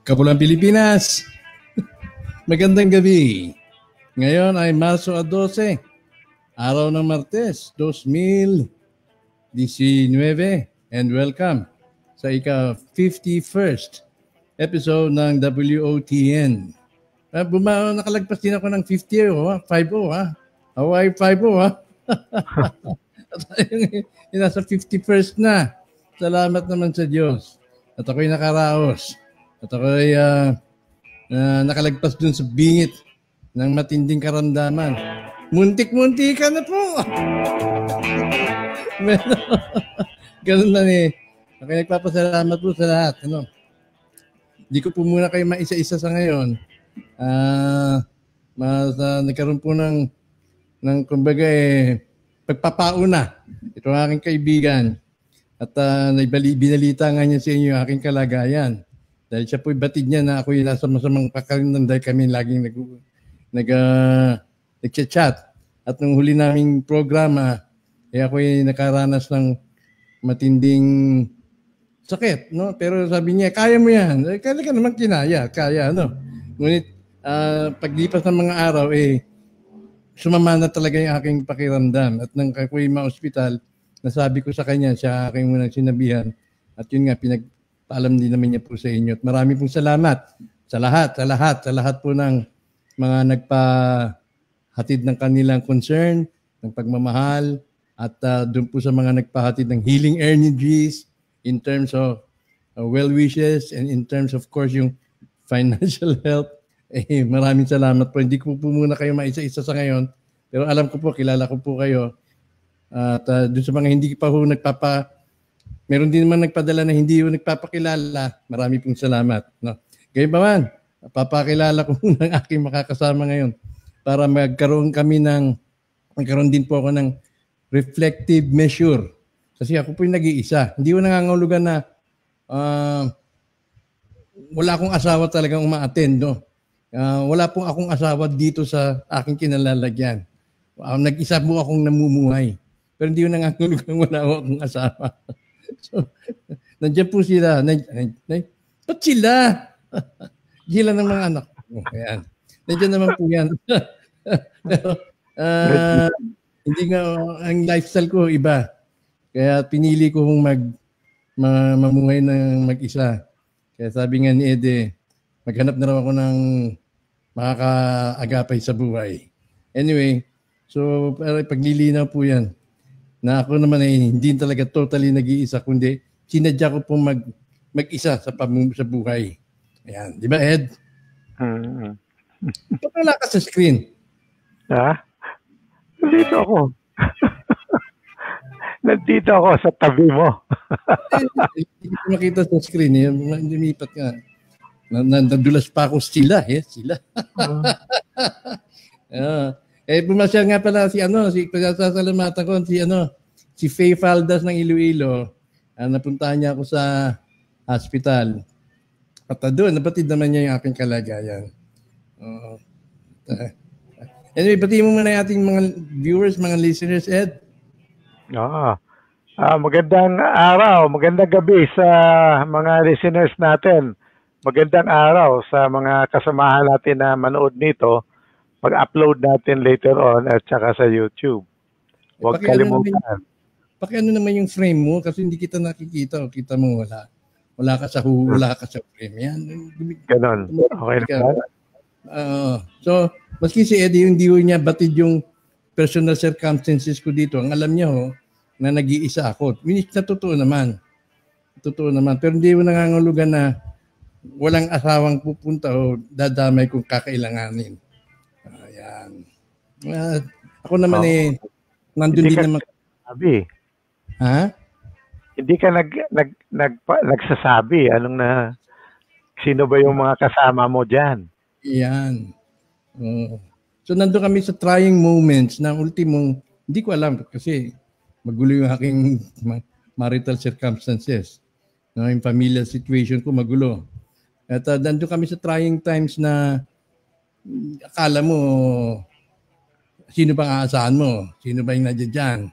Kapulang Pilipinas, magandang gabi. Ngayon ay Marso 12, araw ng Martes, 2019, and welcome sa ika-51st episode ng WOTN. Nakalagpas din ako ng 50, 50 ha. Hawaii 50 ha. At nasa 51st na. Salamat naman sa Diyos. At ako'y nakaraos. At ako'y nakalagpas dun sa bingit ng matinding karamdaman. Muntik-muntik ka na po! Ganun lang eh. Ako'y nagpapasalamat po sa lahat. Hindi ko po muna kayo maisa-isa sa ngayon. Nagkaroon po ng kumbaga pagpapauna. Ito ang aking kaibigan. At binalita nga niya sa inyo ang aking kalagayan. Dahil siya po'y batid niya na ako'y nasa masamang pakalindan dahil kami laging nag-chat. At nung huli naming programa, ako'y nakaranas ng matinding sakit. No? Pero sabi niya, kaya mo yan. Kaya ka naman kinaya. Kaya, Ngunit paglipas ng mga araw, sumama na talaga yung aking pakiramdam. At nang ako'y ma-hospital, nasabi ko sa kanya, siya aking munang sinabihan. At yun nga, pinagpaalam din naman niya po sa inyo. At marami pong salamat sa lahat po ng mga nagpahatid ng kanilang concern, ng pagmamahal, at doon po sa mga nagpahatid ng healing energies in terms of well wishes and in terms of course yung financial help. Maraming salamat po. Hindi ko po muna kayo maisa-isa sa ngayon. Pero alam ko po, kilala ko po kayo. At doon sa mga hindi pa po meron din naman nagpadala na hindi po nagpapakilala. Marami pong salamat. No? Gayun pa man, papakilala ko muna ang aking makakasama ngayon para magkaroon din po ako ng reflective measure. Kasi ako po yung nag-iisa. Hindi ko nangangahulugan na wala akong asawa talagang uma-attend. No? Wala pong akong asawa dito sa aking kinalalagyan. Nag-isa po akong namumuhay. Pero hindi ko nangangahulugan wala akong asawa. So, nandiyan po sila. Ba't sila? Gila ng mga anak. Ayan. Nandiyan naman po yan. Pero, hindi nga, ang lifestyle ko iba. Kaya pinili ko mamuhay ng mag-isa. Kaya sabi nga ni Ede, maghanap na raw ako ng makakaagapay sa buhay. Anyway, so paglilinaw po yan, na ako naman hindi talaga totally nag-iisa, kundi sinadya ko pong mag-isa sa buhay. Ayan. Di ba, Ed? Ba't wala ka sa screen? Ha? Nandito ako. Nandito ako sa tabi mo. Hindi ko makita sa screen. Lumipat ka. Nandulas pa ako sila. Sila. Pumasyal nga pala sasalamatan ko si Faye Faldas ng Iloilo. Napuntahan niya ako sa hospital. At doon, napatid naman niya yung aking kalagayan. Anyway, pati mo muna yung ating mga viewers, mga listeners, Ed. Magandang araw, magandang gabi sa mga listeners natin. Magandang araw sa mga kasamahan natin na manood nito. Mag-upload natin later on at saka sa YouTube. Huwag kalimutan. Pakiano naman yung frame mo kasi hindi kita nakikita o kita mo wala ka sa frame. Yan. Ganon. Okay na. So, maski si Eddie, hindi niya batid yung personal circumstances ko dito. Ang alam niya na nag-iisa ako. Minit na totoo naman. Totoo naman. Pero hindi mo nangangulugan na walang asawang pupunta o dadamay kung kakailanganin. Ayan. Ako naman nandun din naman. Sabi. Ha? Hindi ka nagsasabi sino ba yung mga kasama mo diyan? Yan. So nandun kami sa trying moments na ultimong, hindi ko alam kasi magulo yung aking marital circumstances. Yung familial situation ko magulo. At nandun kami sa trying times na akala mo sino bang aasahan mo? Sino ba yung nandiyan dyan?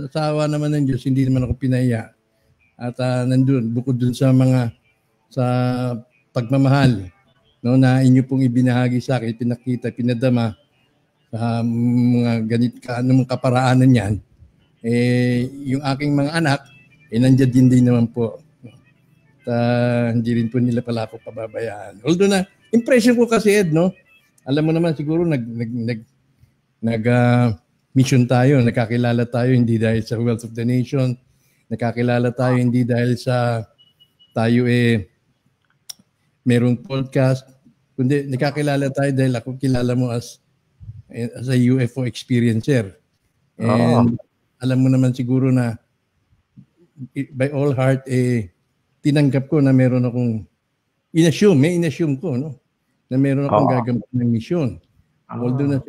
Asawa naman ng Diyos, hindi naman ako pinaya. At nandun, bukod dun sa mga sa pagmamahal, no, na inyo pong ibinahagi sa akin, pinakita, pinadama sa mga ganit anong kaparaanan niyan. Yung aking mga anak, nandiyan din naman po. Hindi rin po nila pala ako pababayaan. Although na, impression ko kasi, Ed, no? Alam mo naman siguro mission tayo, nakakilala tayo hindi dahil sa Wealth of the Nation, nakakilala tayo hindi dahil sa tayo merong podcast, kundi nakakilala tayo dahil ako kilala mo as a UFO experiencer. And alam mo naman siguro na by all heart, tinanggap ko na meron akong inassume ko, no? Na meron akong gagamit ng mission. Although na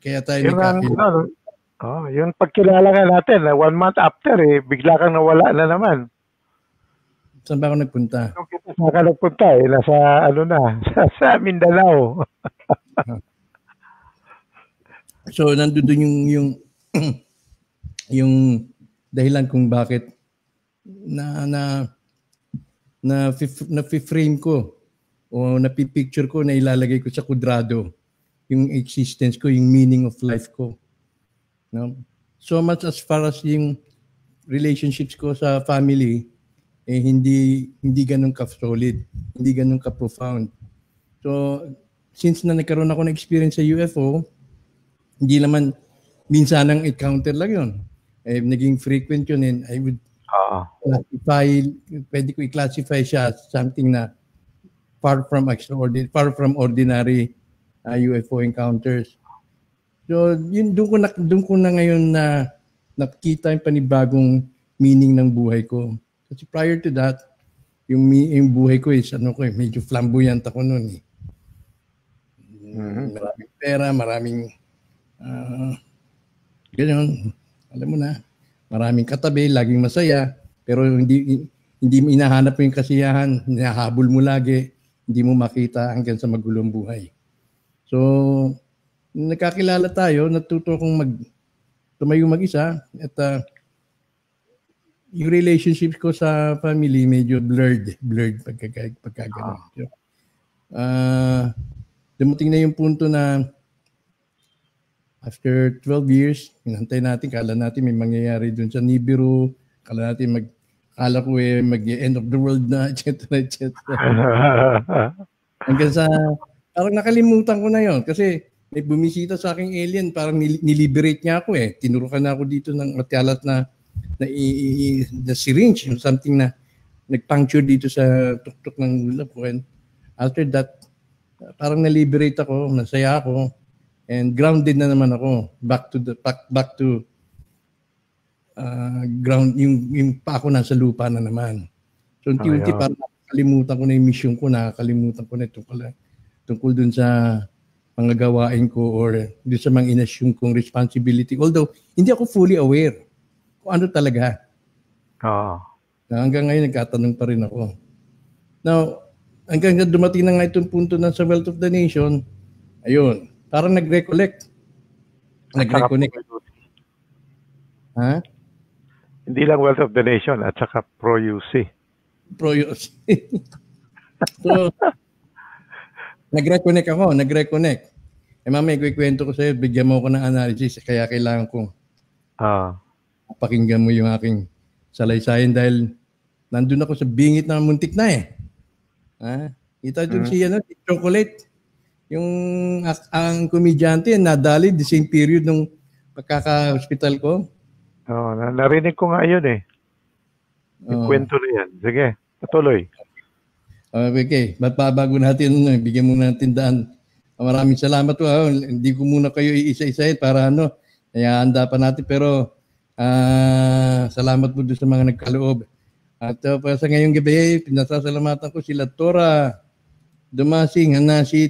kaya tayo nagkakilala. Yung pagkilala nga natin, 1 month after, bigla kang nawala na naman. Saan ba ako nagpunta? Saan ka nagpunta? Nasa, sa Mindanao. So, nandun yung dahilan kung bakit na-frame ko o napipicture ko na ilalagay ko sa kudrado yung existence ko, yung meaning of life ko. No? So much as far as yung relationships ko sa family, hindi ganun ka-solid, hindi ganun ka-profound. So, since na nagkaroon ako ng experience sa UFO, hindi naman minsanang encounter lang yun. Naging frequent yun, and I would pwede ko i-classify siya as something na far from ordinary UFO encounters. So, yun doon ko na ngayon na nakita yung panibagong meaning ng buhay ko. Kasi prior to that, yung buhay ko is medyo flamboyant ako noon . Maraming pera, maraming ganyan, alam mo na, maraming katabi, laging masaya, pero hindi inahanap mo yung kasiyahan, hinahabol mo lagi, hindi mo makita hanggang sa magulong buhay. So, nagkakilala tayo, natuto akong tumayo mag-isa, at yung relationships ko sa family medyo blurred pagkagano'n. So, dumating na yung punto na after 12 years, hinantay natin, kala natin may mangyayari dun sa Nibiru, kala natin mag-end of the world na, etc. Hanggang sa, parang nakalimutan ko na yon kasi may bumisita sa aking alien, parang niliberate niya ako . Tinurukan na ako dito ng matialat na syringe, something na nag-puncture dito sa tuktok ng ulap ko. And after that, parang na-liberate ako, nasaya ako, and grounded na naman ako. Back to ground, yung pa ako nasa lupa na naman. So, unti-unti parang nakakalimutan ko na yung mission ko, nakakalimutan ko na tungkol dun sa mga gawain ko or dun sa mga inassume kong responsibility. Although, hindi ako fully aware kung ano talaga. Hanggang ngayon, nagkatanong pa rin ako. Now, hanggang dumating na nga itong punto na sa Wealth of the Nation, ayun, parang nag-recollect. Ha? Hindi lang Wealth of the Nation at saka Pro-UC. Pro-UC. So, nag-reconnect. Mamaya, ikukwento ko sa'yo, bigyan mo ko ng analysis, kaya kailangan kong pakinggan mo yung aking salaysayan dahil nandun ako sa bingit na muntik na . Kita dun si Chocolate, yung ang komedyante, nadali the same period nung pagkaka-hospital ko. Narinig ko nga yun . Yung kwento na yan. Sige, patuloy. Okay, bago natin, bigyan muna natin daan. Maraming salamat po. Hindi ko muna kayo iisa-isahin para handa pa natin. Pero salamat po doon sa mga nagkaloob. At sa ngayong gabi, pinasasalamatan ko sila Tora Dumasing, Hanashi,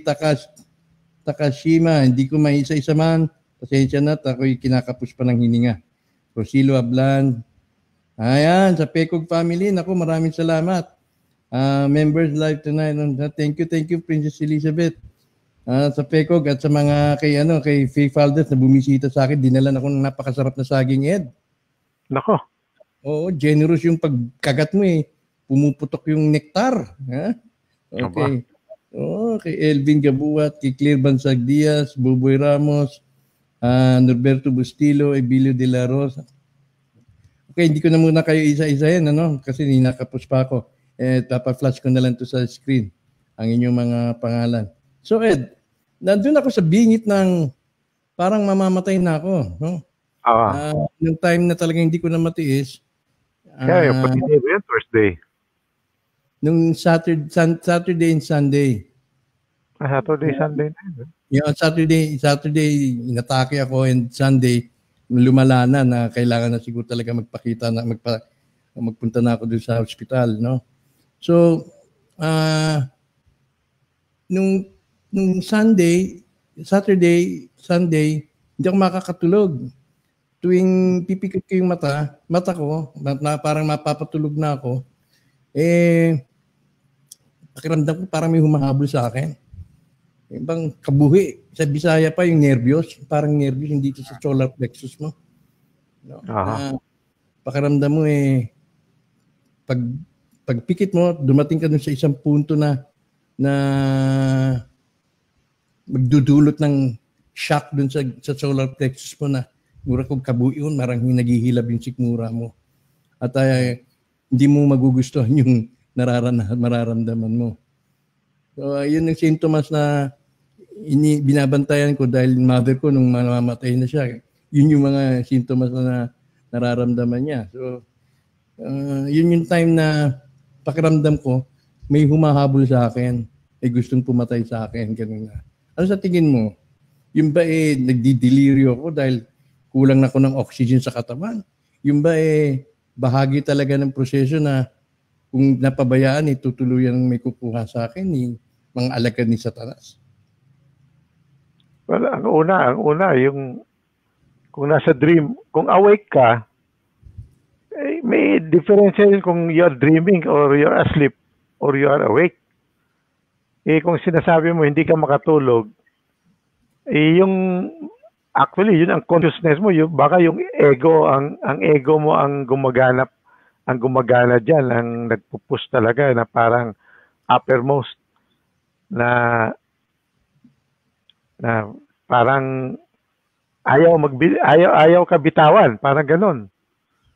Takashima. Hindi ko maisa-isa man. Pasensya na, ako'y kinakapos pa ng hininga. Rosilo Ablan. Ayan, sa Pekog family. Naku, maraming salamat. Members live tonight. Thank you, Princess Elizabeth. Sa Pekog at sa mga kay Faye Faldes na bumisita sa akin, dinala ako ng napakasarap na saging, Ed. Nako. Oo, generous yung pagkagat mo . pumuputok yung nektar. Ha? Okay. Kay Elvin Gabuat, kay Claire Bansag Diaz, Buboy Ramos, Norberto Bustilo, Emilio de la Rosa. Okay, hindi ko na muna kayo isa-isahin, kasi ninakapos pa ako. Tapa-flash ko na lang to sa screen ang inyong mga pangalan. So Ed, nandun ako sa bingit ng parang mamamatay na ako. No? Yung time na talagang hindi ko na matiis. Yung Thursday. Nung Saturday and Sunday. Saturday, Sunday na. Yung Saturday, inatake ako, and Sunday, lumala na kailangan na siguro talaga magpakita na magpunta na ako doon sa hospital, no? So, nung Saturday, Sunday, hindi ako makakatulog. Tuwing pipikit ko yung mata ko, na parang mapapatulog na ako, pakiramdam ko parang may humahabol sa akin. Ibang kabuhi. Sa Bisaya pa yung nervyos. Parang nervyos, hindi ito sa solar plexus mo. No? Pakiramdam mo pagpikit mo, dumating ka dun sa isang punto na magdudulot ng shock dun sa solar plexus mo na mura kong kabuhi yun, marang naghihilab yung sikmura mo. At hindi mo magugustuhan yung mararamdaman mo. So, yun yung sintomas na binabantayan ko dahil mother ko nung mamamatay na siya. Yun yung mga sintomas na nararamdaman niya. So, yun yung time na pakiramdam ko, may humahabol sa akin. Gustong pumatay sa akin. Ganun na. Ano sa tingin mo? Yung ba nagdidelirio ako dahil kulang na ako ng oxygen sa katawan? Yung ba bahagi talaga ng proseso na kung napabayaan, tutuluyan may kukuha sa akin yung mga alagad ni Satanas? Well, ang una, yung kung nasa dream, kung awake ka, may difference yun kung you're dreaming or you're asleep or you're awake. Kung sinasabi mo hindi ka makatulog, actually, yun ang consciousness mo, baka yung ego, ang ego mo ang gumagana dyan, ang nagpupush talaga na parang uppermost na parang ayaw ka bitawan, parang ganun.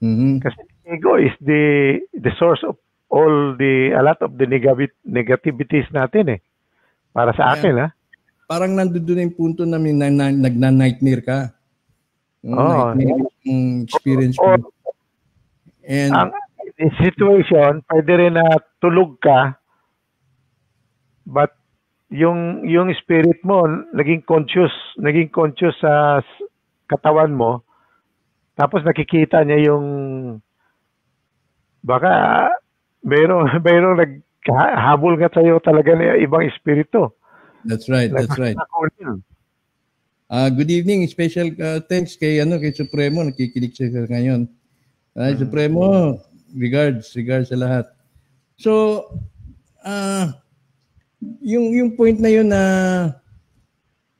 Mm-hmm. Kasi ego is the source of a lot of the negativities natin para sa akin, ha? Parang nandun yung punto na nagna-nightmare ka. Nightmare yung experience mo. And ang situation, pwede rin na tulog ka, but yung spirit mo naging conscious sa katawan mo, tapos nakikita niya yung baka mayroong naghabol nga sa'yo talaga ng ibang espiritu. That's right. Good evening. Special thanks kay Supremo, nakikinig siya ngayon. Supremo, regards sa lahat. So, yung point na yun na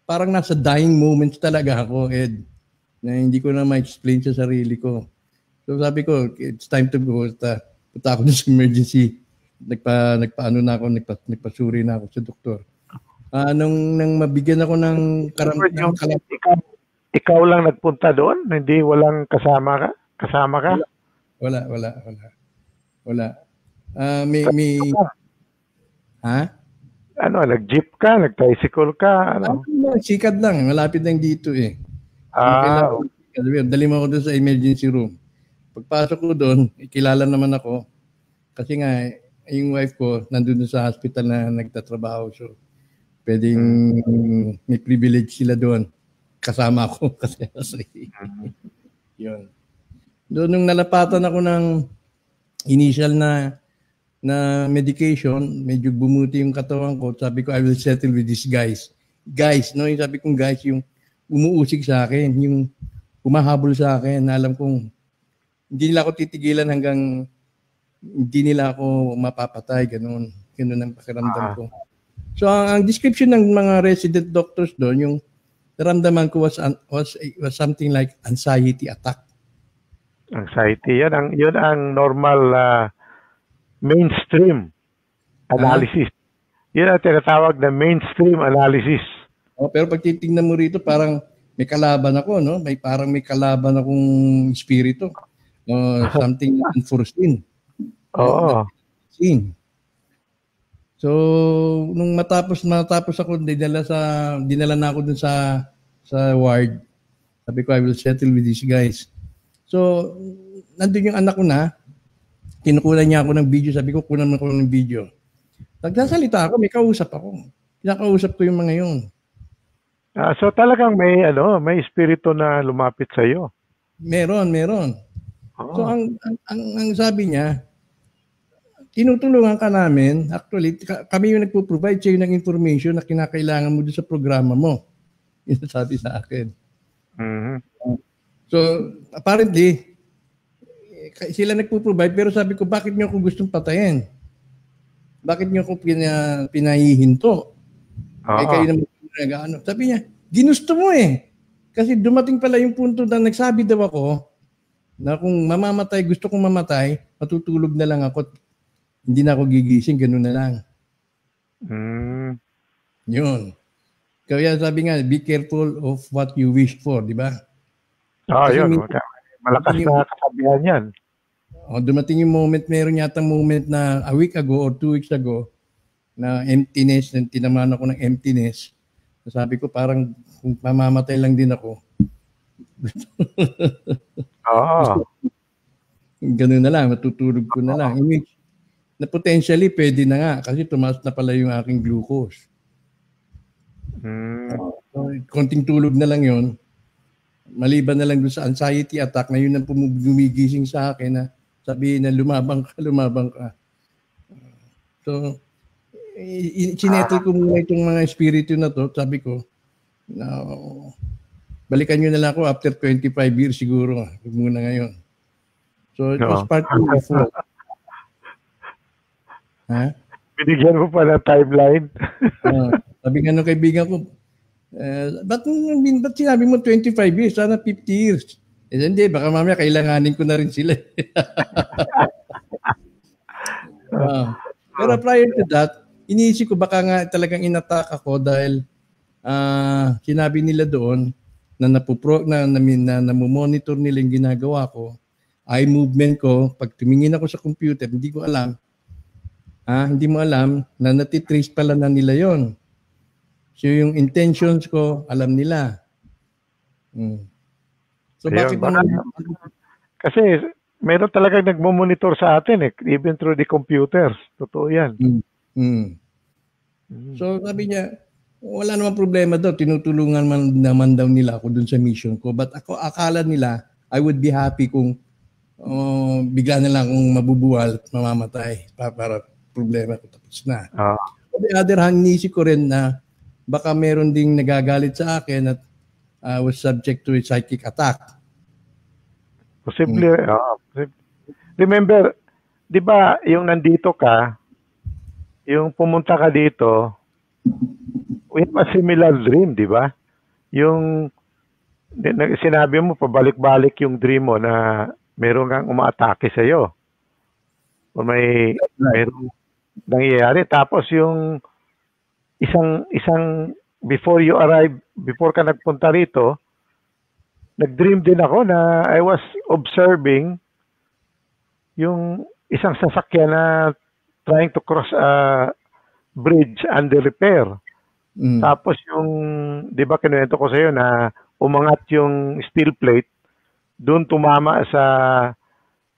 parang nasa dying moments talaga ako, Ed, na hindi ko na ma-explain sa sarili ko. So sabi ko, it's time to go. Punta ako sa emergency. Nagpasuri na ako sa doktor. Nung mabigyan ako ng ikaw lang nagpunta doon? Hindi walang kasama ka? Wala. Nag-jeep ka? Nag-tricycle ka? Sikad lang. Malapit lang dito Dali mo ako doon sa emergency room. Pagpasok ko doon, kilala naman ako. Kasi nga, yung wife ko, nandun sa hospital na nagtatrabaho. So, pwedeng may privilege sila doon. Kasama ako. Kasi yun. Doon nung nalapatan ako ng initial na medication, medyo bumuti yung katawan ko. Sabi ko, I will settle with these guys. Guys, no? Yung sabi kong guys, yung umuusig sa akin, yung humahabol sa akin, na alam kong hindi nila ako titigilan hanggang hindi nila ako mapapatay. Ganun ang pakiramdam ko. So, ang description ng mga resident doctors doon, yung naramdaman ko was something like anxiety attack. Anxiety, yun ang normal mainstream analysis. Yun ang tinatawag na mainstream analysis. Pero pag titingnan mo rito, parang may kalaban ako, no? Parang may kalaban akong espiritu. Something unforeseen. Oo. So, nung matapos ako, dinala na ako dun sa ward. Sabi ko, I will settle with these guys. So, nandun yung anak ko na, kinukunan niya ako ng video. Sabi ko, kunan mo ako ng video. Nagsasalita ako, may kausap ako. Kinakausap ko yung mga yun. So talagang may espiritu na lumapit sa iyo. Meron. So ang sabi niya, tinutulungan ka namin. Actually, kami yung nagpo-provide sa'yo ng information na kinakailangan mo doon sa programa mo. Yun sabi sa akin. Mm-hmm. So, apparently, sila nagpo-provide, pero sabi ko, bakit niyo ako gustong patayin? Bakit niyo ako pinahihinto? Kayo naman nag-ano. Sabi niya, ginusto mo eh. Kasi dumating pala yung punto na nagsabi daw ako na kung mamamatay, gusto kong mamatay, matutulog na lang ako. Hindi na ako gigising, gano'n na lang. Yun. Kaya sabi nga, be careful of what you wish for, di ba? Yun. Malakas na kasabihan yan. Dumating yung moment, meron yatang moment na a week ago or 2 weeks ago, na emptiness, tinamaan ako ng emptiness. Sabi ko parang kung mamamatay lang din ako. Ganun na lang, matutulog ko na lang. Na potentially pwede na nga kasi tumaas na pala yung aking glucose. Konting tulog na lang yon. Maliban na lang dun sa anxiety attack na yun ang gumigising sa akin na sabihin na lumabang ka. So, sinettle ko muna itong mga espiritu na to. Sabi ko, balikan nyo na lang ako after 25 years siguro. Huwag muna ngayon. So, it was part of the fault. Binigyan mo pa ng timeline. Sabi nga ng kaibigan ko, ba't sinabi mo 25 years? Sana 50 years. Hindi, baka mamaya kailanganin ko na rin sila. Pero prior to that, iniisip ko baka nga talagang inattack ako dahil sinabi nila doon na namomonitor nila yung ginagawa ko, eye movement ko, pag tumingin ako sa computer, hindi ko alam, hindi mo alam na natitrace pala na nila yon. So yung intentions ko, alam nila. So bakit naman? Kasi meron talagang nagmo-monitor sa atin even through the computers. Totoo yan. So sabi niya, wala namang problema daw. Tinutulungan naman daw nila ako dun sa mission ko. But ako, akala nila, I would be happy kung bigla na lang akong mabubuwal at mamamatay para problema ko tapos na. On the other hand, nisip ko rin na baka meron ding nagagalit sa akin at I was subject to a psychic attack. Posible. Remember, di ba yung nandito ka, yung pumunta ka dito, we have a similar dream, di ba? Yung sinabi mo, pabalik-balik yung dream mo na meron kang umaatake sa'yo. O mayroong nangyayari. Tapos yung isang before you arrive, before ka nagpunta rito, nag-dream din ako na I was observing yung isang sasakyan na trying to cross a bridge under repair. Tapos yung, di ba kinuwento ko sa'yo na umangat yung steel plate, doon tumama sa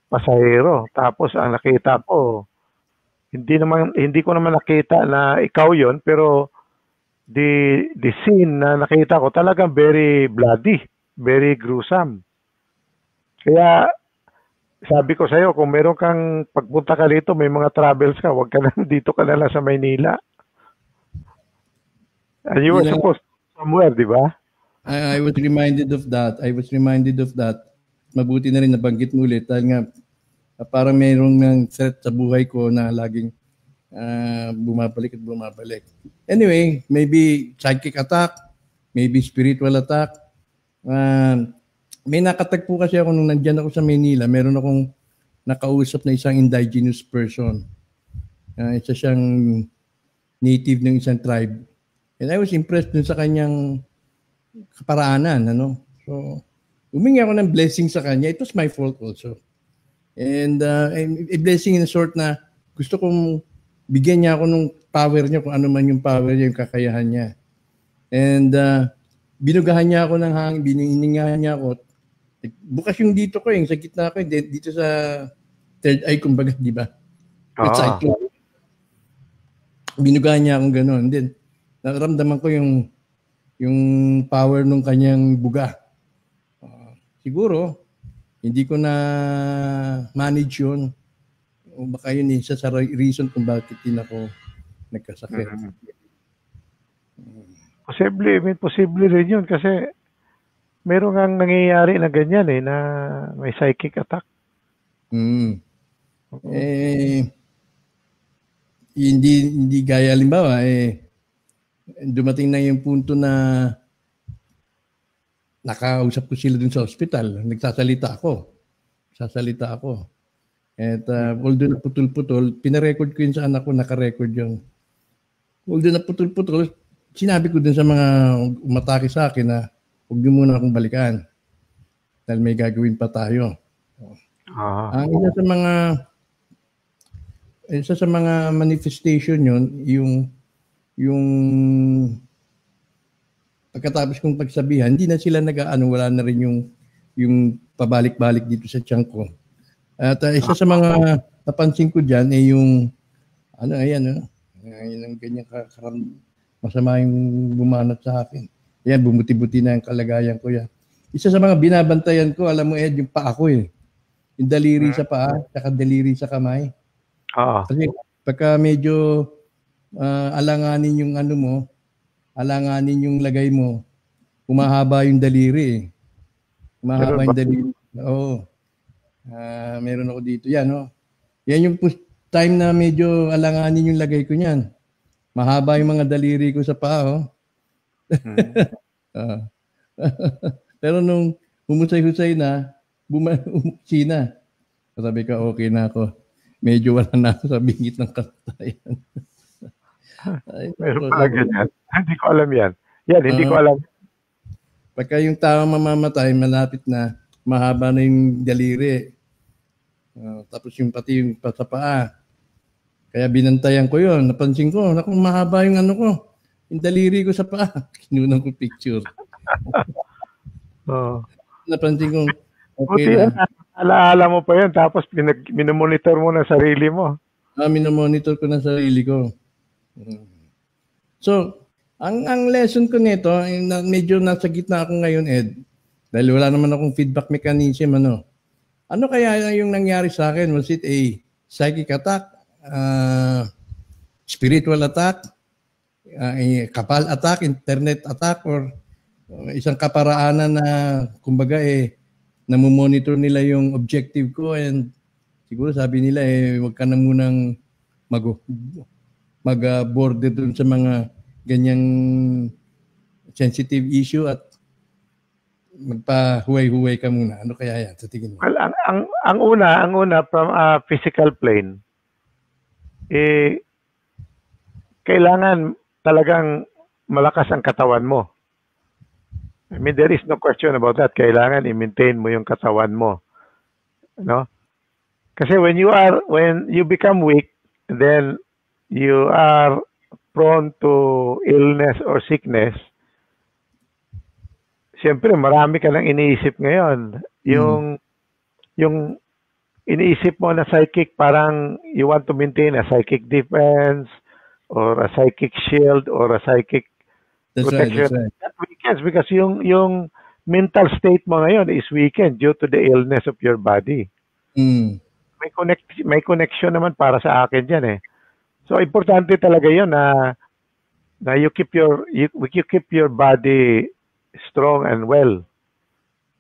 pasahero. Tapos ang nakita ko, hindi ko naman nakita na ikaw yon, pero the scene na nakita ko talagang very bloody, very gruesome. Kaya sabi ko sa'yo, kung meron kang pagpunta ka dito, may mga travels ka, wag ka na dito ka na lang sa Maynila. And you were supposed to go somewhere, di ba? I was reminded of that. Mabuti na rin nabanggit mo ulit dahil nga parang mayroong ng threat sa buhay ko na laging bumabalik. Anyway, maybe psychic attack, maybe spiritual attack. May nakatagpo kasi ako nung nandyan ako sa Manila. Meron akong nakausap na isang indigenous person. Isa siyang native ng isang tribe. And I was impressed dun sa kanyang kaparaanan. Ano? So, humingi ako ng blessing sa kanya. It was my fault also. And a blessing in a sort na gusto kong bigyan niya ako ng power niya, kung ano man yung power niya, yung kakayahan niya. And binugahan niya ako ng hangin, bininingahan niya ako. Bukas yung dito ko, yung sa gitna ko, dito sa third eye, kumbaga, di ba? Binugahan niya akong gano'n. Then, naramdaman ko yung power ng kanyang buga. Siguro, hindi ko na manage yun. O baka yun isa sa reason kung bakit din ako nagkasakit. Posible rin yun kasi meron ngang nangyayari na ganyan na may psychic attack. Hindi gaya halimbawa dumating na yung punto na nakausap ko sila dun sa ospital. Sasalita ako. At although na putol-putol, pinarecord ko yun sa anak ko, naka-record yun. Although na putol-putol, sinabi ko dun sa mga umatake sa akin na huwag niyo muna akong balikan. Dahil may gagawin pa tayo. Ang isa sa mga manifestation yun, yung pagkatapos kong pagsabihan, hindi na sila wala na rin yung pabalik-balik dito sa tiyan ko. At isa sa mga napansin ko dyan yung ayan ang ganyan masama yung bumanat sa akin. Ayan, bumuti-buti na yung kalagayan ko yan. Isa sa mga binabantayan ko, alam mo Ed, yung paa ko yung daliri sa paa, saka daliri sa kamay. Kasi pagka medyo alanganin yung alanganin yung lagay mo, humahaba yung daliri. Humahaba yung daliri. Oo. Meron ako dito. Yan, Yan yung time na medyo alanganin yung lagay ko niyan. Mahaba yung mga daliri ko sa paa, Pero nung humusay-husay na, umuksi na. Sabi ka, okay na ako. Medyo wala na ako sa bingit ng kamatayan. Meron pala ganyan. Hindi ko alam yan. Hindi ko alam. Pagka yung tao mamamatay, malapit na, mahaba na yung daliri. Tapos yung pati yung sa paa. Kaya binantayan ko yun. Napansin ko, mahaba yung yung daliri ko sa paa. Kinunan ko picture. Napansin ko, okay na. Alaala mo pa yun, tapos minomonitor mo na sarili mo. Minomonitor ko na sarili ko. So, ang lesson ko nito, medyo nasa gitna ako ngayon, Ed. Dahil wala naman akong feedback mechanism, Ano kaya yung nangyari sa akin? Was it a psychic attack? Spiritual attack? Kapal attack? Internet attack? Or isang kaparaanan na, kumbaga, namumonitor nila yung objective ko and siguro sabi nila wag ka na munang mag-border dun sa mga ganyang sensitive issue at magpa-huway-huway ka muna. Ano kaya yan sa tingin mo? Well, ang una from a physical plane, kailangan talagang malakas ang katawan mo. I mean, there is no question about that. Kailangan i-maintain mo yung katawan mo. Kasi when you become weak, then you are prone to illness or sickness. Siyempre, marami ka nang iniisip ngayon. Yung iniisip mo na psychic, parang you want to maintain a psychic defense or a psychic shield or a psychic protection. That's right. That weakens because yung mental state mo ngayon is weakened due to the illness of your body. May connection naman para sa akin diyan So importante talaga 'yon na you keep your body strong and well.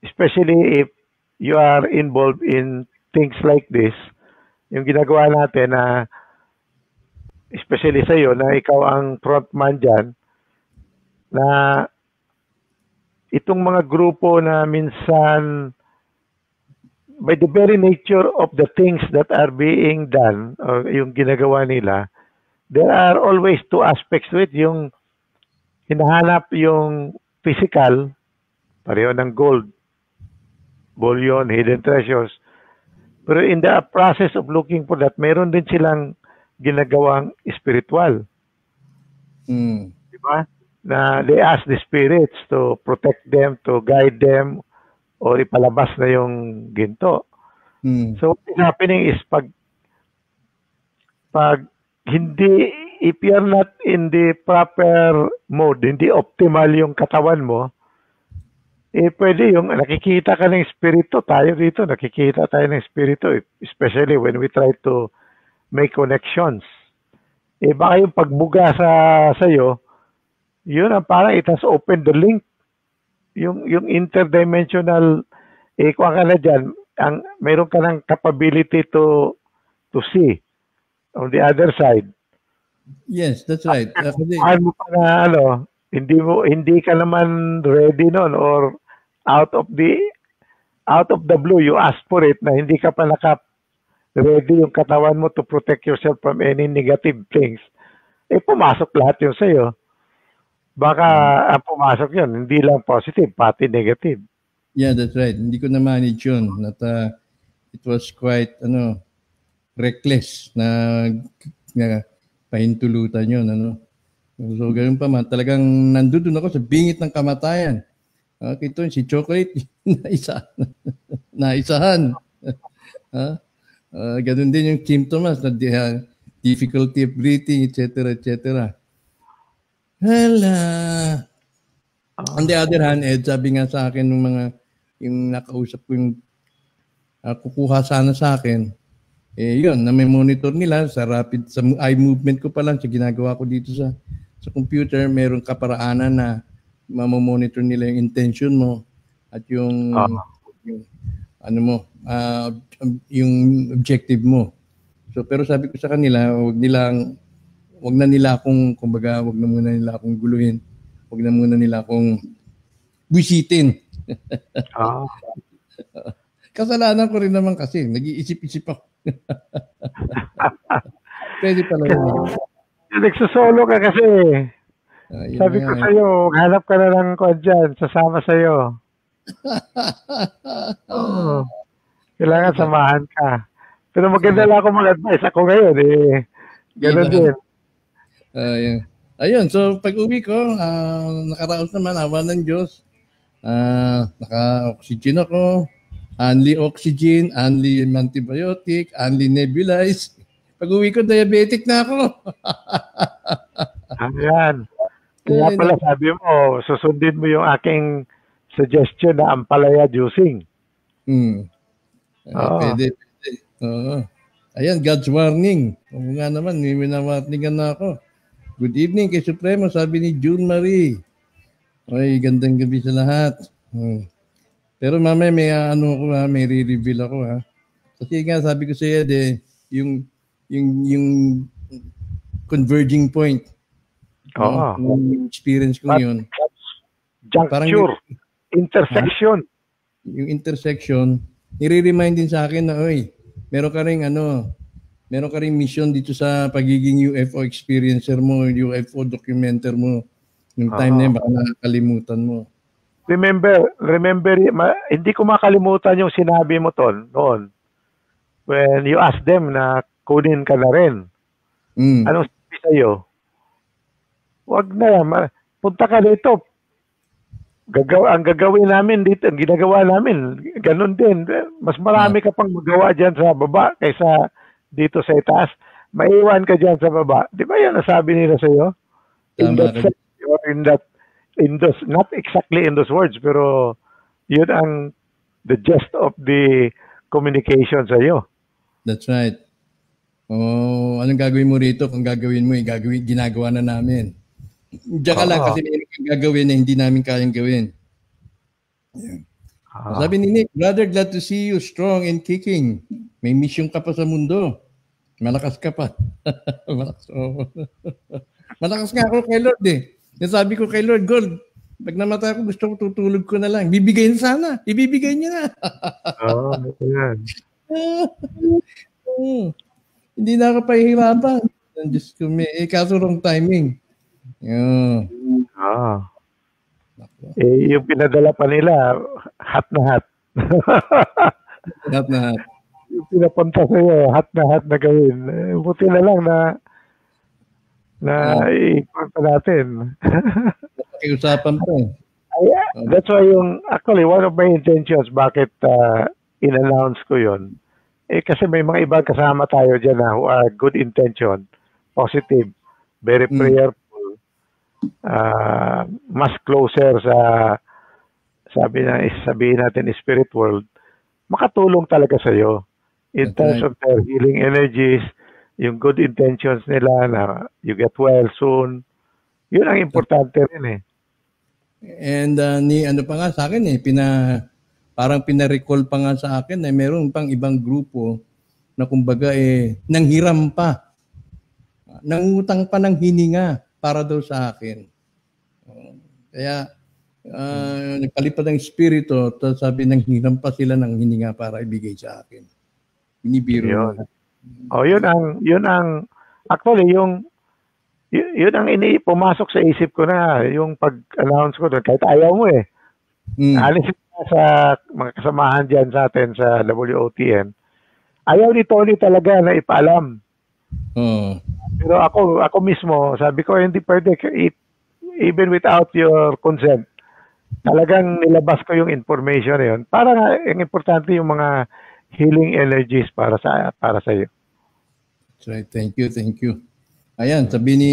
Especially if you are involved in things like this. Yung ginagawa natin na especially sa iyo na ikaw ang frontman diyan, na itong mga grupo na minsan by the very nature of the things that are being done, or yung ginagawa nila, there are always two aspects to it. Yung hinahanap yung physical, pareho ng gold, bullion, hidden treasures. Pero in the process of looking for that, meron din silang ginagawang spiritual. Diba? Na they ask the spirits to protect them, to guide them, or ipalabas na yung ginto. So what is happening is pag hindi, if you're not in the proper mode, hindi optimal yung katawan mo, pwede yung nakikita ka ng espiritu, tayo dito, nakikita tayo ng espiritu, especially when we try to make connections. Baka yung pagbuga sa'yo, yun ang parang it has opened the link. Yung interdimensional, kuha ka na dyan, mayroon ka ng capability to see on the other side. Yes, that's right. Mo pa na, hindi ka naman ready nun, or out of the blue, you ask for it, na hindi ka pa ready yung katawan mo to protect yourself from any negative things. Pumasok lahat yun sa'yo. Baka ang pumasok yun, hindi lang positive, pati negative. Yeah, that's right. Hindi ko na-manage yun. It was quite, reckless na pahintulutan yun, So, ganoon pa man, talagang nandun ako sa bingit ng kamatayan. Ito, si Chocolate, naisahan. Ganun din yung symptoms, na difficulty of breathing, etc., etc. Well, on the other hand, Ed, sabi nga sa akin ng yung nakausap ko yung kukuha sana sa akin, yun, na may monitor nila sa eye movement ko pa lang, sa ginagawa ko dito sa computer, mayroong kaparaanan na mamomonitor nila yung intention mo at yung yung objective mo. So, pero sabi ko sa kanila, wag na nila akong guluhin. Wag na muna nila akong bisitin. Kasalanan ko rin naman kasi. Nag-iisip-isip ako. Pwede pala yun. Nagsosolo ka kasi. Sabi ko sa'yo, hanap ka na lang ko dyan. Sasama sa'yo. Kailangan samahan ka. Pero maganda lang ako mag-advise. Ako ngayon, gano'n din. Ayun, so pag-uwi ko, nakaraos naman, awa ng Diyos. Naka-oxygen ako, only oxygen, only antibiotic, only nebulize. Pag-uwi ko, diabetic na ako. Ayan. Kaya pala sabi mo, susundin mo yung aking suggestion na ampalaya juicing. Pwede. Ayan, God's warning. Oo nga naman, may winawarningan na ako. Good evening kay Supremo, sabi ni June Marie. Ay, gandang gabi sa lahat. Pero mamaya may re-reveal ako ha. Kasi nga sabi ko sa iyo, yung converging point. Yung experience ko yun. Juncture, intersection. Yung intersection, nire-remind din sa akin na, meron ka ring mission dito sa pagiging UFO experiencer mo, UFO documenter mo. Yung time na yun, baka nakakalimutan mo. Remember, hindi ko makalimutan yung sinabi mo noon. When you ask them na kunin ka na rin. Anong sabi sa'yo? Wag na, punta ka dito. Ang gagawin namin dito, ang ginagawa namin, ganun din. Mas marami ka pang magawa dyan sa baba kaysa dito sa itaas. Maiwan ka dyan sa baba. Di ba yan nasabi nila sa'yo? Not exactly in those words, pero yun ang the gist of the communication sa'yo. That's right. Anong gagawin mo rito? Kung gagawin mo, ginagawa na namin. Diyan ka lang kasi may gagawin na hindi namin kayang gawin. Sabi ni Nick, brother, glad to see you strong and kicking. May mission ka pa sa mundo. Malakas ka pa. Malakas nga ako kay Lord eh. Sabi ko kay Lord, God, Pag namatay ako, gusto ko tutulog ko na lang. Bibigay na sana. Ibibigay niya na. yan. Hindi na ako pahihirapan. Diyos ko, kaso wrong timing. Yung pinadala pa nila, hat na hat. Hat na hat. Yung pinapunta sa'yo, hat na gawin. Buti na lang na i-ikot pa natin. Pakiusapan pa. That's why actually, one of my intentions, bakit in-announce ko yun, kasi may mga ibang kasama tayo dyan who are good intention, positive, very prayerful, mas closer sa sabihin natin spirit world, makatulong talaga sa iyo in terms of their healing energies, yung good intentions nila na you get well soon. Yun ang importante rin And ano pa nga sa akin parang pina-recall pa nga sa akin na meron pang ibang grupo na kumbaga nanghiram pa. Nangutang pa ng hininga para daw sa akin. Kaya nagpalipad ang espiritu, tapos sabi ng hiram pa sila ng hininga para ibigay sa akin. Binibiro yun. Yun ang actually yun ang pumasok sa isip ko na yung pag-announce ko doon kahit ayaw mo alis sa mga kasamahan dyan sa atin sa WOTN, ayaw ni Tony talaga na ipaalam. Pero ako mismo sabi ko hindi pwede, even without your consent, talagang nilabas ko yung information na yun. Para nga, ang importante yung mga healing energies para sa iyo. That's right. Thank you. Ayan, sabi ni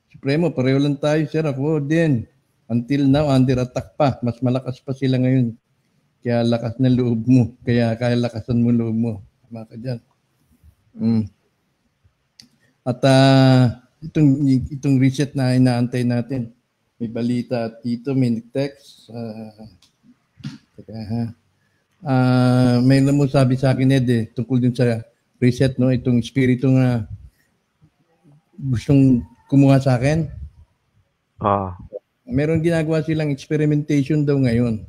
Supremo, pareho lang tayo, sir. Ako din. Until now, under attack pa. Mas malakas pa sila ngayon. Kaya lakas ng loob mo. Kaya lakasan mo loob mo. Tama ka dyan. At itong reset na inaantay natin. May balita dito, may text. May mo sabi sa akin, Ed, tungkol dun sa reset, no? Itong espiritu nga gustong kumuha sa akin. Meron ginagawa silang experimentation daw ngayon.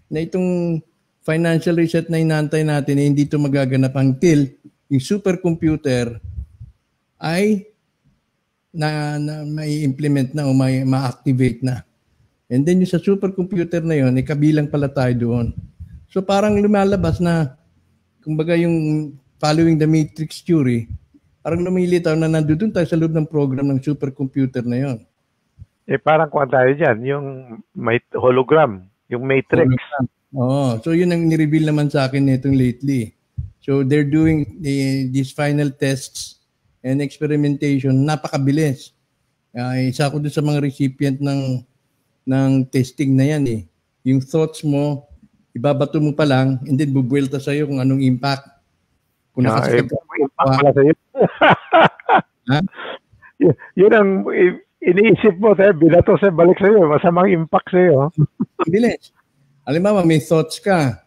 Na itong financial reset na inaantay natin, hindi ito magaganap until yung supercomputer ay na may implement na o may ma-activate na. And then yung sa supercomputer na yun, kabilang pala tayo doon. So parang lumalabas na, kumbaga yung following the matrix theory, parang lumilitaw na nandun tayo sa loob ng program ng supercomputer na yun. Parang kuha tayo dyan, yung hologram, yung matrix. So yun ang nireveal naman sa akin nitong lately. So they're doing these final tests and experimentation, napakabilis. Isa ko dun sa mga recipient ng testing na yan Yung thoughts mo, ibabato mo pa lang, and then bubuelta sa'yo kung anong impact. Kung nakasakit impact pala sa'yo. Yun ang iniisip mo, binato sa balik sa'yo, masamang impact sa'yo. Bilis. Halimbawa, may thoughts ka.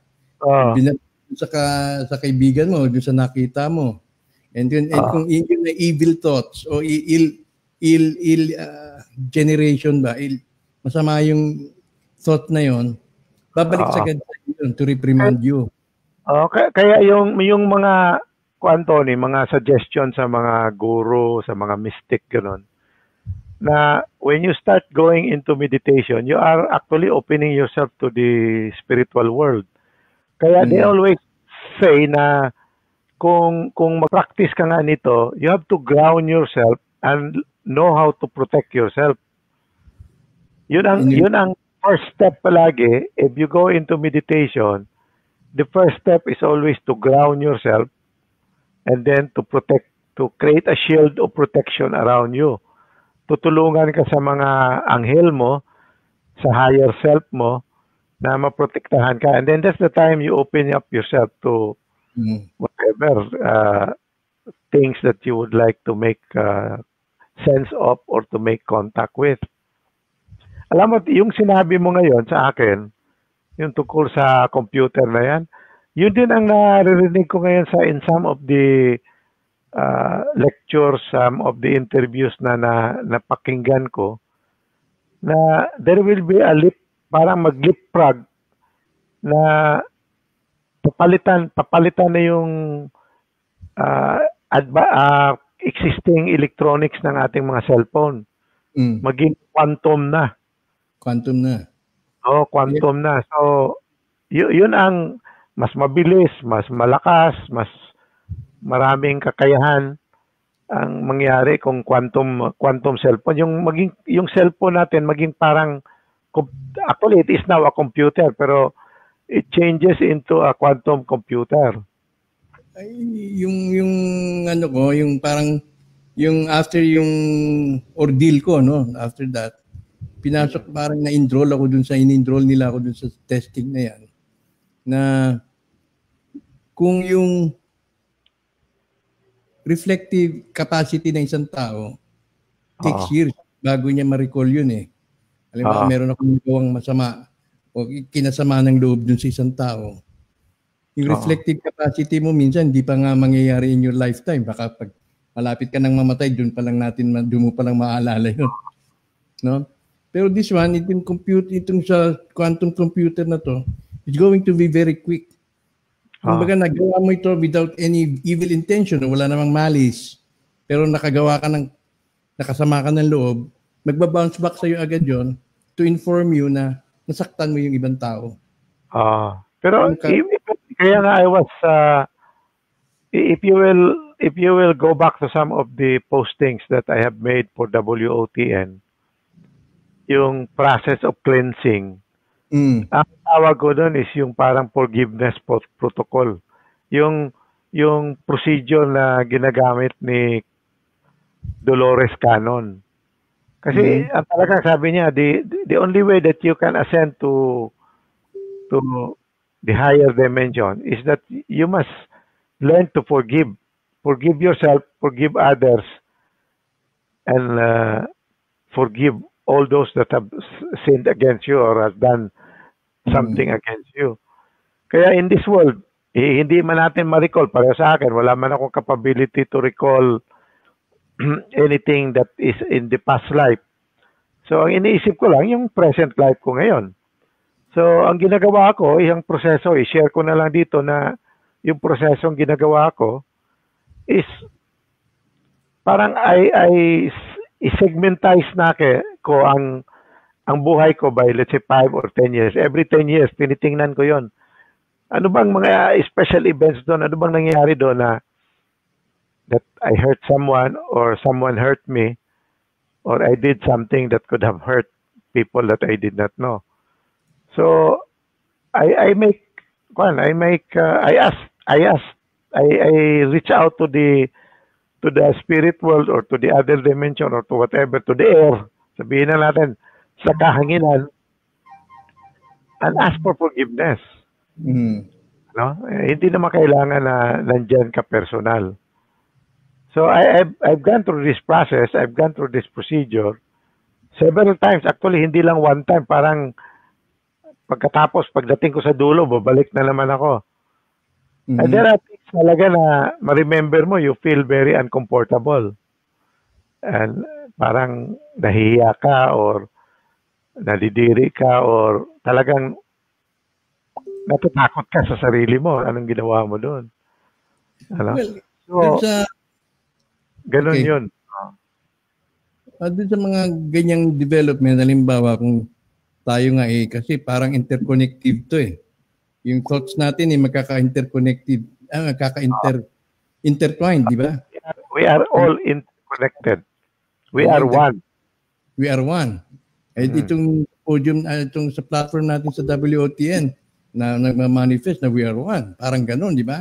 Binato sa kaibigan mo, doon sa nakita mo. And kung yun na evil thoughts o ill generation ba, masama yung thought na yon, babalik sa agad yun to reprimand you. Kaya yung mga Tony, mga suggestion sa mga guru, sa mga mystic, gano'n, na when you start going into meditation, you are actually opening yourself to the spiritual world. Kaya they always say na kung mag-practice ka nga nito, you have to ground yourself and know how to protect yourself. Yun ang first step palagi. If you go into meditation, the first step is always to ground yourself and then to create a shield of protection around you. Tutulungan ka sa mga anghel mo, sa higher self mo, na maprotektahan ka. And then that's the time you open up yourself to whatever things that you would like to make sense of or to make contact with. Alam mo, yung sinabi mo ngayon sa akin, yung tungkol sa computer na yan, yun din ang naririnig ko ngayon in some of the lectures, some of the interviews na napakinggan ko, na there will be a parang mag-leapfrog na papalitan na yung existing electronics ng ating mga cellphone. Maging quantum na. Quantum na. Quantum na. So, yun ang mas mabilis, mas malakas, mas maraming kakayahan ang mangyari kung quantum cellphone. Yung cellphone natin maging parang, actually it is now a computer, pero it changes into a quantum computer. Yung ano ko, yung parang yung after yung ordeal ko, no, after that pinasok, parang na-enroll ako dun sa in-enroll nila ako dun sa testing na yan, na kung yung reflective capacity ng isang tao takes years bago niya ma-recall yun eh. Alam mo, meron akong gawang masama o kinasama ng loob dun sa isang tao. Yung reflective capacity mo minsan hindi pa nga mangyayari in your lifetime. Baka pag malapit ka nang mamatay, doon mo pa lang maalala yun. No? Pero this one, itong sa quantum computer na to, it's going to be very quick. Kumbaga nagawa mo ito without any evil intention, wala namang malice. Pero nakasama ka ng loob, magbabounce back sa'yo agad yon to inform you na nasaktan mo yung ibang tao. Pero kaya nga I was if you will go back to some of the postings that I have made for WOTN, yung process of cleansing, ang tawag ko doon is yung parang forgiveness protocol. Yung procedure na ginagamit ni Dolores Cannon. Kasi ang talagang sabi niya, the only way that you can ascend to the higher dimension is that you must learn to forgive. Forgive yourself, forgive others, and forgive all those that have sinned against you or have done something against you. Kaya in this world, hindi man natin ma-recall. Para sa akin, wala man akong capability to recall anything that is in the past life. So, ang iniisip ko lang, yung present life ko ngayon. So, ang ginagawa ko, yung proseso, i-share ko na lang dito na yung prosesong ginagawa ko is parang i-segmentize na ko ang buhay ko by let's say 5 or 10 years. Every 10 years, tinitingnan ko yon. Ano bang mga special events doon? Ano bang nangyayari doon na that I hurt someone or someone hurt me or I did something that could have hurt people that I did not know. So I reach out to the spirit world or to the other dimension or to whatever, to the air, sabihin na natin, sa kahanginan, and ask for forgiveness. No? Hindi naman kailangan na nandyan ka personal. So I've gone through this process, I've gone through this procedure several times. Actually, hindi lang one time. Parang pagdating ko sa dulo, babalik na naman ako. And there are things talaga na ma-remember mo, you feel very uncomfortable. And parang nahihiya ka or nadidiri ka or talagang natatakot ka sa sarili mo. Anong ginawa mo doon? Ano? Well, ganun yun. Doon sa mga ganyang development, halimbawa kung tayo nga kasi parang interconnective to eh. Yung thoughts natin magkaka-interconnected, intertwined, di ba? We are all interconnected. We are one. We are one. Itong podium, itong sa platform natin sa WOTN na nagma-manifest na we are one. Parang ganun, di ba?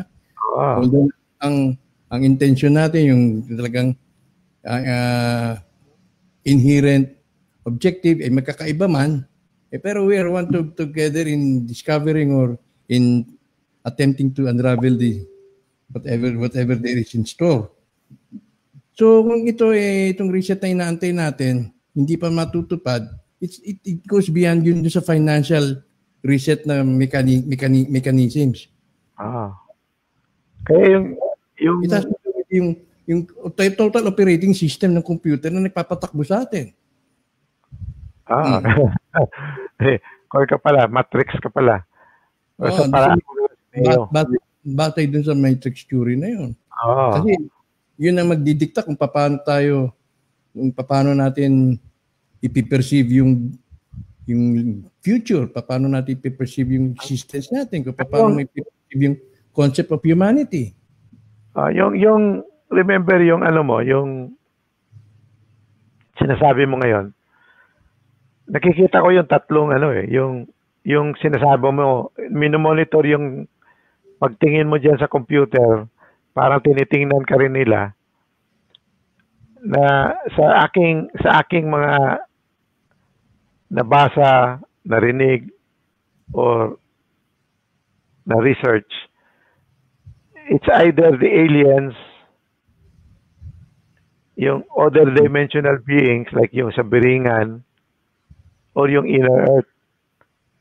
Although ang intention natin yung talagang inherent objective magkakaiba man, pero we are one together in discovering or in attempting to unravel the whatever there is in store. So kung itong reset na inaantay natin, hindi pa matutupad, it goes beyond yun sa financial reset na mechanisms. Kaya yung total operating system ng computer na nagpapatakbo sa atin. Core ka pala, matrix ka pala. So batay dun sa matrix theory na yun. Kasi yun ang magdidikta kung paano natin ipiperceive yung future, paano natin ipiperceive yung existence natin, kung paano ipiperceive yung concept of humanity. Yung remember yung yung sinasabi mo ngayon, nakikita ko yung tatlong yung sinasabi mo, minomonitor yung pagtingin mo diyan sa computer, parang tinitingnan ka rin nila na sa aking mga nabasa, narinig or na research, it's either the aliens, yung other dimensional beings like yung sa Biringan, or yung inner earth.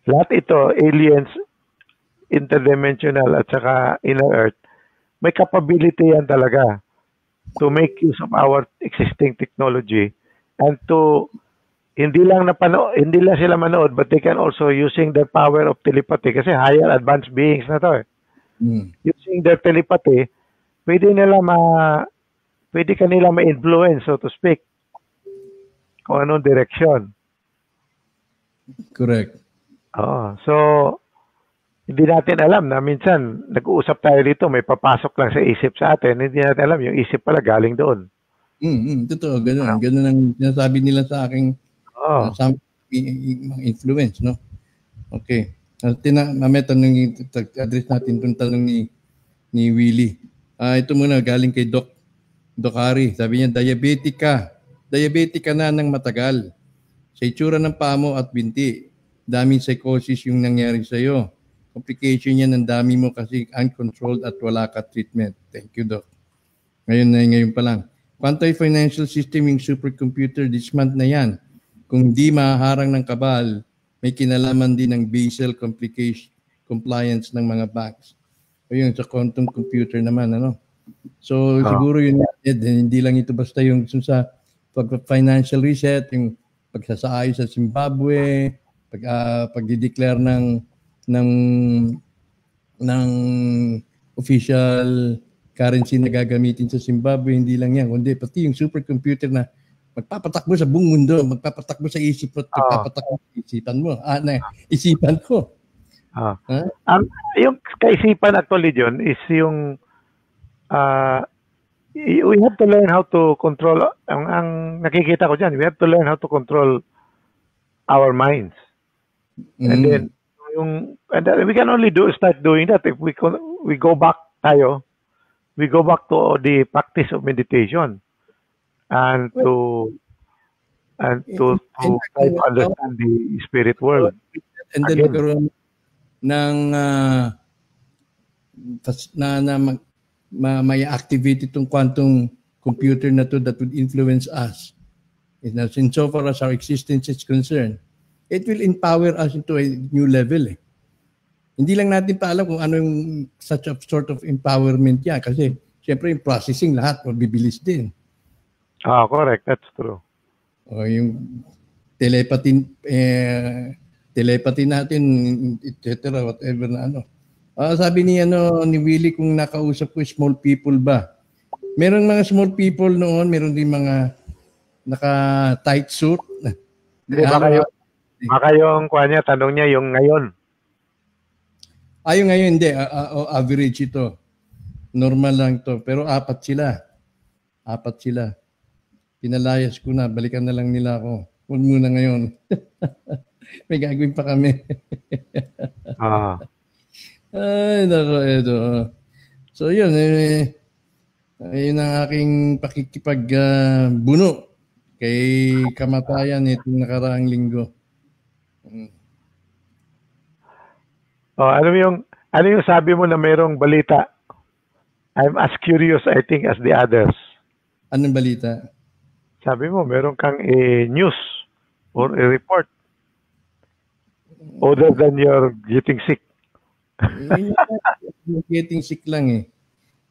Lahat ito, aliens, interdimensional at saka inner earth, may capability yan talaga to make use of our existing technology and to hindi lang sila manood, but they can also using their power of telepathy kasi higher advanced beings na to . Using their telepathy, pwede kanila ma-influence, so to speak, kung anong direction. Correct. So hindi natin alam na minsan nag-uusap tayo dito, may papasok lang sa isip sa atin, hindi natin alam yung isip pala galing doon. Totoo, ganun. Ganun ang sinasabi nila sa aking influence, no? Okay. Mamaya address natin itong tanong ni Willie. Ito muna, galing kay Doc Hari. Sabi niya, diabetic ka na ng matagal. Sa itsura ng paa mo at binti, daming psychosis yung nangyari sa'yo. Complication yan, ang dami mo kasi uncontrolled at wala ka treatment. Thank you, Doc. Ngayon pa lang. Quantum financial system yung supercomputer this month na yan. Kung di maharang ng kabal, may kinalaman din ng Basel compliance ng mga banks. O yun, sa quantum computer naman, So, siguro yun, hindi lang ito basta yung sa financial reset, yung pagsasaayos sa Zimbabwe, pagdi-declare ng official currency na gagamitin sa Zimbabwe, hindi lang yan, kundi pati yung supercomputer na magpapatakbo sa buong mundo, magpapatakbo sa isip mo, magpapatakbo sa isipan mo. Isipan ko. Yung kaisipan actually dyan is yung we have to learn how to control, ang nakikita ko dyan, we have to learn how to control our minds. And then, we can only start doing that if we go back to the practice of meditation and to try to understand the spirit world. And then magkaroon ng may activity itong quantum computer na to that would influence us. In so far as our existence is concerned, it will empower us into a new level. Hindi lang natin pa alam kung ano yung such a sort of empowerment yan. Kasi siyempre yung processing lahat mabibilis din. Correct. That's true. Yung telepathy natin, etc. Whatever na sabi ni Willie, kung nakausap ko, small people ba? Meron mga small people noon, meron din mga naka-tight suit. Baka yung tanong niya yung ngayon. Yung ngayon, hindi. Average ito. Normal lang to. Pero apat sila. Pinalayas ko na. Balikan na lang nila ako. Huwag muna ngayon. May gagawin pa kami. Ay, nako, Edo. So, yun. Ayun ang aking pakikipagbuno kay kamatayan itong nakaraang linggo. Ano yung sabi mo na mayroong balita? I'm as curious, I think, as the others. Anong balita? Sabi mo, meron kang news or a report other than you're getting sick. Getting sick lang .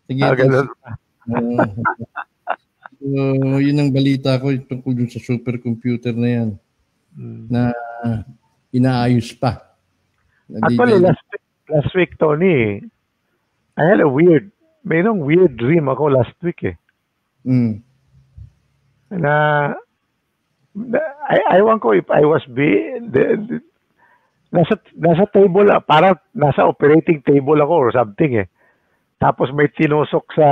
So, yun ang balita ko tungkol dun sa supercomputer na yan. na inaayos pa. Actually, last week, Tony, I had mayroong weird dream ako last week eh. Na, I want ko if I was nasa table, parang nasa operating table ako or something eh. Tapos may tinusok sa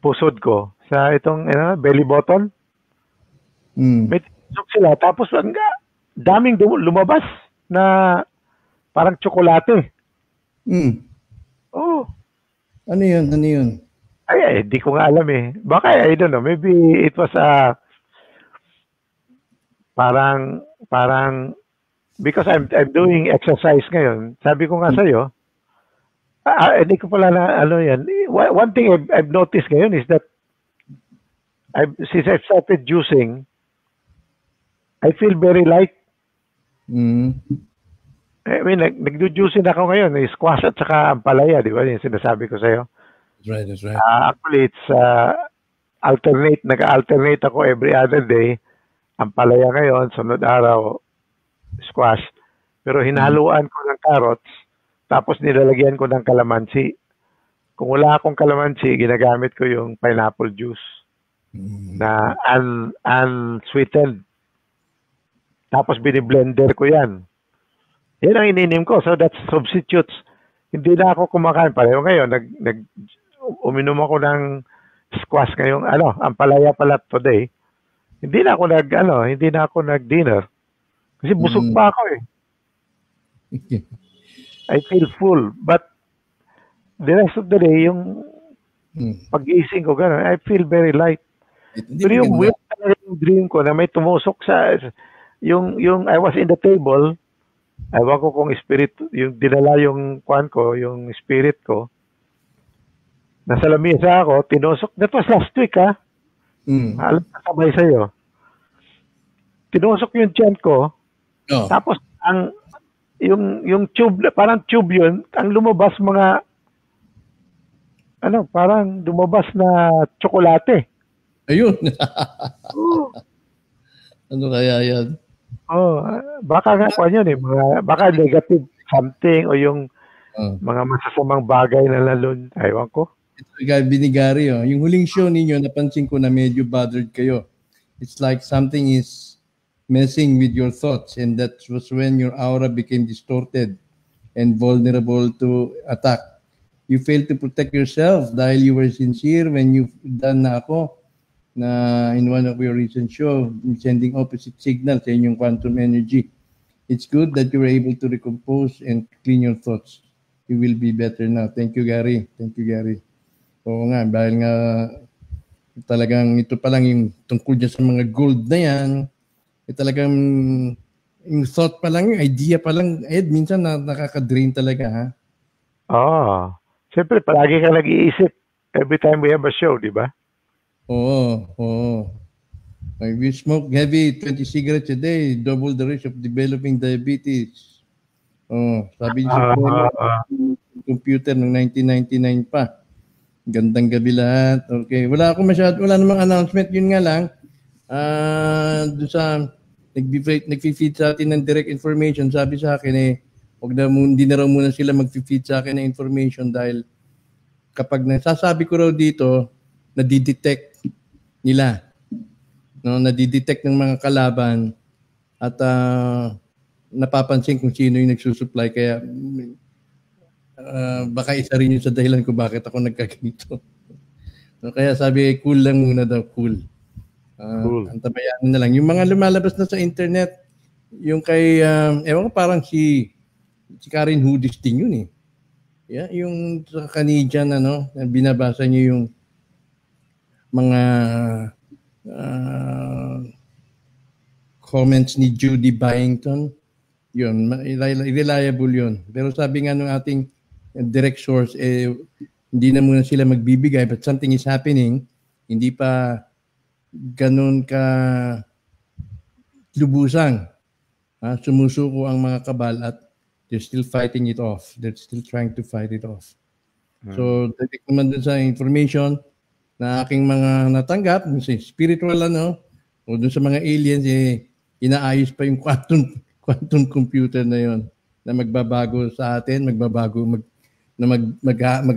pusod ko, sa itong belly button. May tinusok sila, tapos ang daming lumabas na parang tsokolate. Oh. Ano yun? Ay, di ko nga alam eh. Baka, I don't know, maybe it was parang because I'm doing exercise ngayon. Sabi ko nga sa'yo, hindi ko pala na yan. One thing I've noticed ngayon is that since I've started juicing, I feel very light. I mean, nagdo-juicing ako ngayon, squash at saka ampalaya, di ba? Yung sinasabi ko sa'yo. That's right. Actually, it's nag-alternate ako every other day. Ampalaya ngayon, sunod araw, squash. Pero hinaluan ko ng carrots, tapos nilalagyan ko ng kalamansi. Kung wala akong kalamansi, ginagamit ko yung pineapple juice na unsweetened. Tapos biniblender ko yan. Yan ang ininim ko. So that substitutes. Hindi na ako kumakain. Pareho ngayon, uminom ako ng squash ngayong, ampalaya pala today. Hindi na ako nag-dinner. Kasi busog pa ako eh. I feel full. But the rest of the day, yung pag-iising ko, gano'n, I feel very light. Pero yung weird yung dream ko na may tumusok sa, yung I was in the table, ewan ko kung spirit, yung dinala yung kwan ko, yung spirit ko, nasa lamesa ako, tinusok, that was last week ha. Alam na sabay sa'yo. Tinusok yung tiyan ko, tapos yung tube, parang tube yun, ang lumabas mga, parang lumabas na tsokolate. Ayun. Ano kaya yan? Baka nga kwan yun eh, baka negative something o yung mga masasamang bagay na lalon, aywan ko. Ito, Binigari, yung huling show ninyo, napansin ko na medyo bothered kayo. It's like something is messing with your thoughts, and that was when your aura became distorted and vulnerable to attack. You failed to protect yourself dahil you were sincere when you've done na ako na in one of your recent show, sending opposite signal sa inyong quantum energy. It's good that you were able to recompose and clean your thoughts. You will be better now. Thank you, Gary. Oo nga, dahil nga talagang ito pa lang yung tungkol dyan sa mga gold na yan, talagang yung thought pa lang, yung idea pa lang, minsan nakaka-drain talaga, ha? Siyempre, palagi ka nag-iisip every time we have a show, di ba? Oo. If you smoke heavy 20 cigarettes a day, double the risk of developing diabetes. Sabi niyo sa computer ng 1999 pa. Gandang gabi lahat. Okay. Wala namang announcement. Yun nga lang. Doon sa nag-feed sa atin ng direct information, sabi sa akin hindi na raw muna sila mag-feed sa akin ng information dahil kapag nasasabi ko raw dito, nadidetect nila. Nadidetect ng mga kalaban at napapansin kung sino yung nagsusupply. Kaya baka isa rin yun sa dahilan ko bakit ako nagkaganito. Kaya sabi, cool lang muna daw, cool. Antabayan na lang. Yung mga lumalabas na sa internet, yung kay, ewan ko parang si Karen Hoodies din yun eh. Yeah, yung sa Canadian, binabasa niyo yung mga comments ni Judy Byington. Yun, reliable yun. Pero sabi nga ng ating direct source, hindi na muna sila magbibigay but something is happening. Hindi pa ganun ka lubusang. Sumusuko ang mga kabal at they're still fighting it off. They're still trying to fight it off. So, dagdag naman dun sa information na aking mga natanggap, spiritual o dun sa mga aliens, inaayos pa yung quantum computer na yon na magbabago sa atin,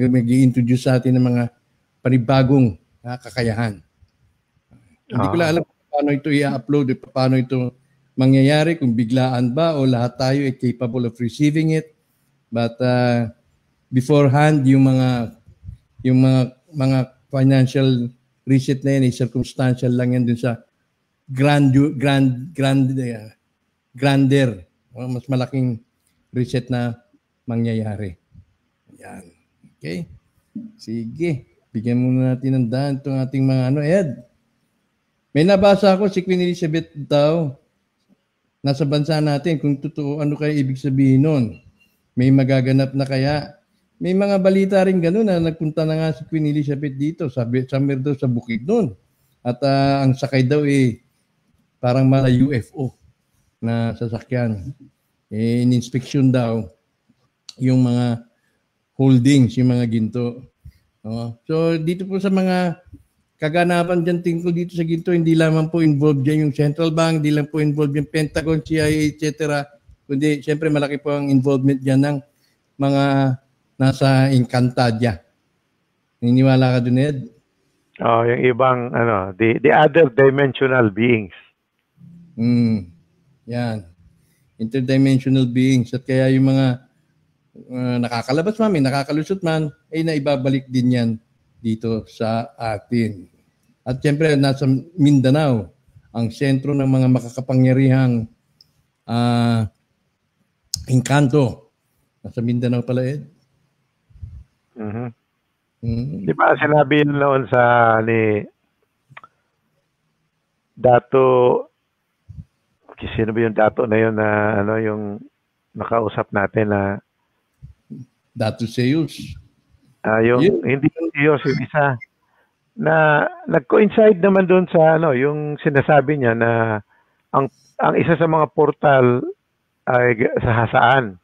mag-i-introduce sa atin ng mga panibagong kakayahan. Hindi ko lang alam paano ito i-upload, paano ito mangyayari, kung biglaan ba o lahat tayo ay capable of receiving it. But beforehand, yung mga financial reset na yan, circumstantial lang yan dun sa grander, mas malaking reset na mangyayari. Yan. Okay? Sige. Bigyan muna natin ng daan itong ating mga Ed. May nabasa ako, si Queen Elizabeth daw, nasa bansa natin, kung totoo, ano kaya ibig sabihin nun? May magaganap na kaya? May mga balita rin gano'n na nagpunta na nga si Queen Elizabeth dito, somewhere daw sa bukid nun. At ang sakay daw parang mala UFO na sasakyan. In-inspection daw yung mga holdings, yung mga ginto. So dito po sa mga kaganapan dyan tingkol dito sa ginto, hindi lamang po involved dyan yung Central Bank, hindi lang po involved yung Pentagon, CIA, etc. Kundi siyempre malaki po ang involvement dyan ng mga nasa Encantadia. Niniwala ka dun, Ed? Yung ibang, the other dimensional beings. Yan. Interdimensional beings. At kaya yung mga nakakalabas man, nakakalusot man, ay naibabalik din yan dito sa atin. At siyempre, nasa Mindanao, ang sentro ng mga makakapangyarihang engkanto. Nasa Mindanao pala, Ed. Di ba sinabi yun noon sa ni Dato, sino ba yung Dato na yun na yung nakausap natin na Dato Seuss. Hindi yung Seuss, yung isa na nag-coincide naman doon sa yung sinasabi niya na ang isa sa mga portal ay sa Hasaan.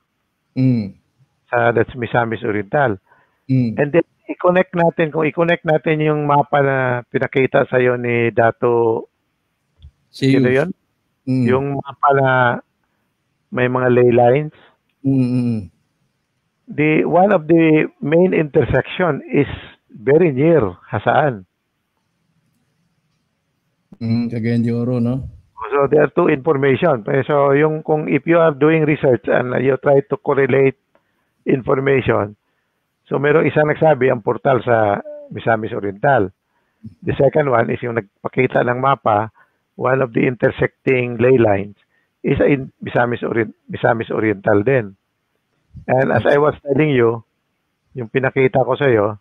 That's Misamis Oriental. And then kung i-connect natin yung mapa na pinakita sa iyo ni Dato sino yun? Yung mapa na may mga ley lines. One of the main intersection is very near Hasaan. Cagayan de Oro, no? So there are two information. So if you are doing research and you try to correlate information, so merong isa nagsabi ang portal sa Misamis Oriental. The second one is yung nagpakita ng mapa, one of the intersecting ley lines is in Misamis Oriental din. And as I was telling you, yung pinakita ko sa iyo,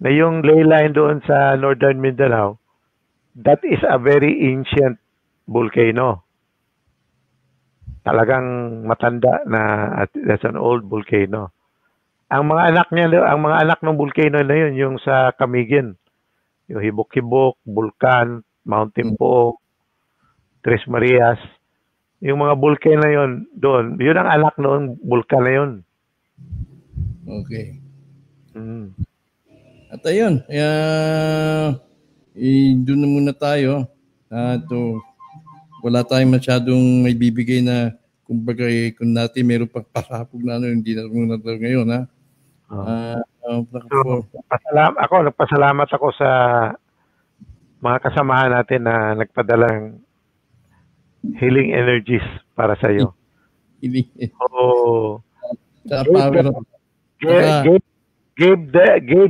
na yung ley line doon sa Northern Mindanao, that is a very ancient volcano. Talagang matanda na, that's an old volcano. Ang mga anak ng volcano na yun, yung sa Camiguin, yung Hibok-Hibok, Bulkan, Mount Timpo, Tres Marias, yung mga volcano na yun doon, yun ang anak ng bulkan na yun. Okay. At ayun, doon na muna tayo. Wala tayong masyadong may bibigay na kumbaga kung natin meron pang pasapog na hindi na muna tayo ngayon, ha? Nagpasalamat ako sa mga kasamahan natin na nagpadalang healing energies para sa iyo. Gave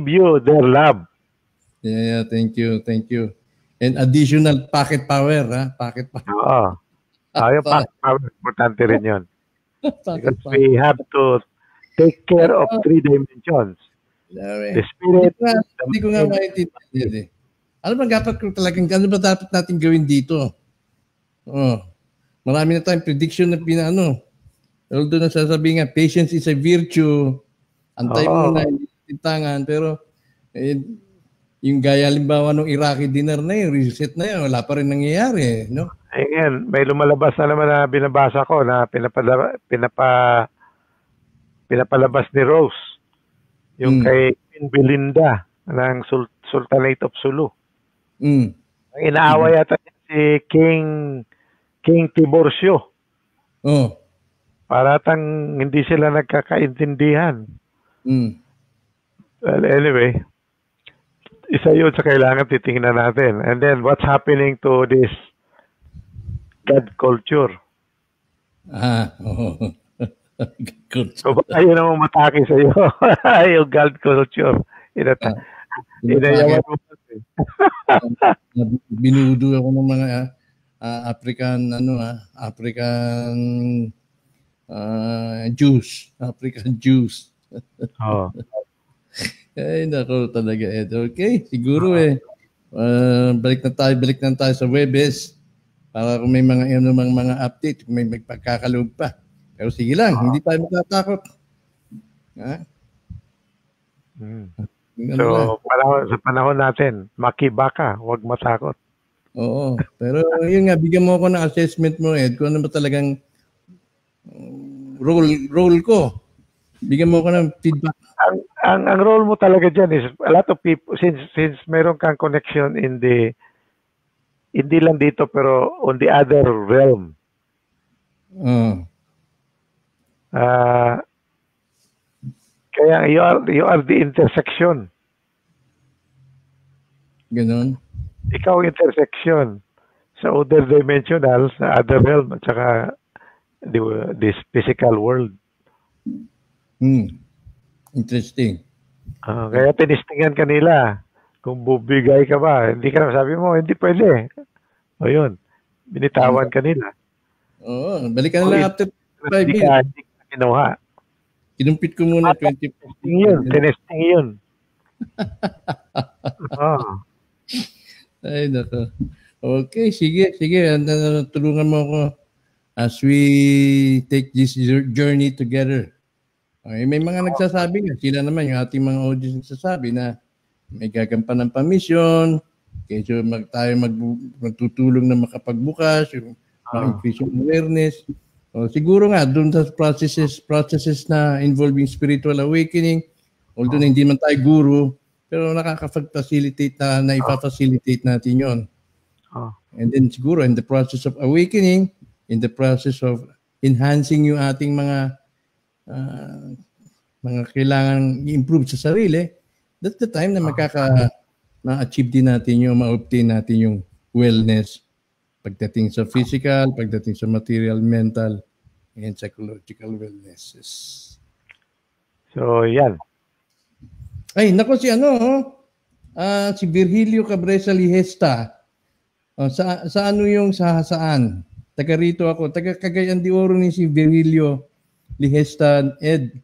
you their love. Yeah, thank you. And additional pocket power, ha? Pocket power. Yung pocket power, importante rin yun. Because we have to take care of 3 dimensions. The spirit. Hindi ko nga maintindihan. Ano ba dapat natin gawin dito? Marami na tayong prediction na although nasasabi nga, patience is a virtue. Antay mo na tintangan. Pero, yung gaya halimbawa ng Iraqi dinner na yun, reset na yun, wala pa rin nangyayari. No? Ayan, may lumalabas na naman na binabasa ko na pinapalabas ni Rose. Yung kay Queen Belinda ng Sultanate of Sulu. Ang inaawa yata si King King Tiburcio. Oh. Paratang hindi sila nagkakaintindihan. Well, anyway, isa yun sa kailangan titingnan natin. And then, what's happening to this God culture? Oo. So, ayaw namang matake sa iyo. Yung God culture. Inayawan mo. Binudo ako ng mga African Jews. African Jews. Ay, nako talaga, Ed. Okay, siguro balik na tayo sa Webes para kung may mga update, kung may magpagkakaloob pa. Pero sige lang, hindi tayo matatakot. Ha? So, sa panahon natin, makibaka, huwag matakot. Oo. Pero yun nga, bigyan mo ako ng assessment mo, Ed, kung ano ba talagang role ko. Bigyan mo ako ng feedback. Ang role mo talaga dyan is, a lot of people, since meron kang connection hindi lang dito, pero on the other realm. Kaya you are the intersection. Ganon? Ikaw intersection sa other dimensional, sa other realm, at saka this physical world. Interesting. Kaya tinistingan kanila kung bubigay ka ba. Hindi ka, sabi mo, hindi pwede. O yun, binitawan kanila. Oo, balikan na lang after 5 years. Hindi ka kinuha. Kinumpit ko muna 20. Tinesting yun. Ay, nako. Okay, sige. Tulungan mo ako as we take this journey together. Okay, may mga nagsasabi nga, sila naman, yung ating mga audience nagsasabi na may gagampan ng pamisyon, kaya tayo magtutulong na makapagbukas, yung increase yung awareness. Siguro nga, doon sa processes na involving spiritual awakening, although na hindi man tayo guru, pero nakaka-facilitate na ipa-facilitate natin yon. And then siguro, in the process of awakening, in the process of enhancing yung ating mga kailangan i-improve sa sarili, that's the time na ma-achieve din natin yung, ma-obtain natin yung wellness pagdating sa physical, pagdating sa material, mental, and psychological wellnesses. So, yan. Ay, nako si si Virgilio Cabrera Lihesta. Sa ano yung saan? Taga rito ako. Taga Cagayan de Oro ni si Virgilio Lihesta, Ed.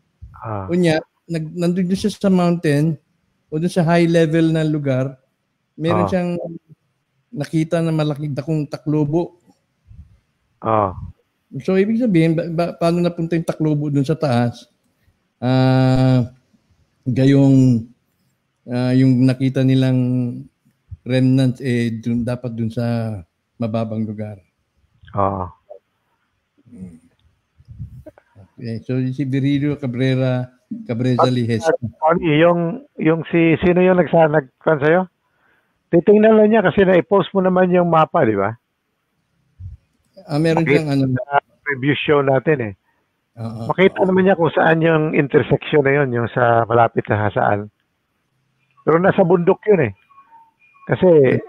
Unya, nandun siya sa mountain o doon sa high level na lugar. Meron siyang nakita na malaking dakong taklobo. So, ibig sabihin, paano napunta yung taklobo dun sa taas? Gayong yung nakita nilang remnants, dapat dun sa mababang lugar. Okay, so si Virgilio Cabrera Lihesta. Yung sino yung nagkan sa'yo? Titingnan lang niya kasi na-post mo naman yung mapa, di ba? Meron siyang preview show natin Makita naman niya kung saan yung intersection na yun, yung sa malapit na saan. Pero nasa bundok yun Kasi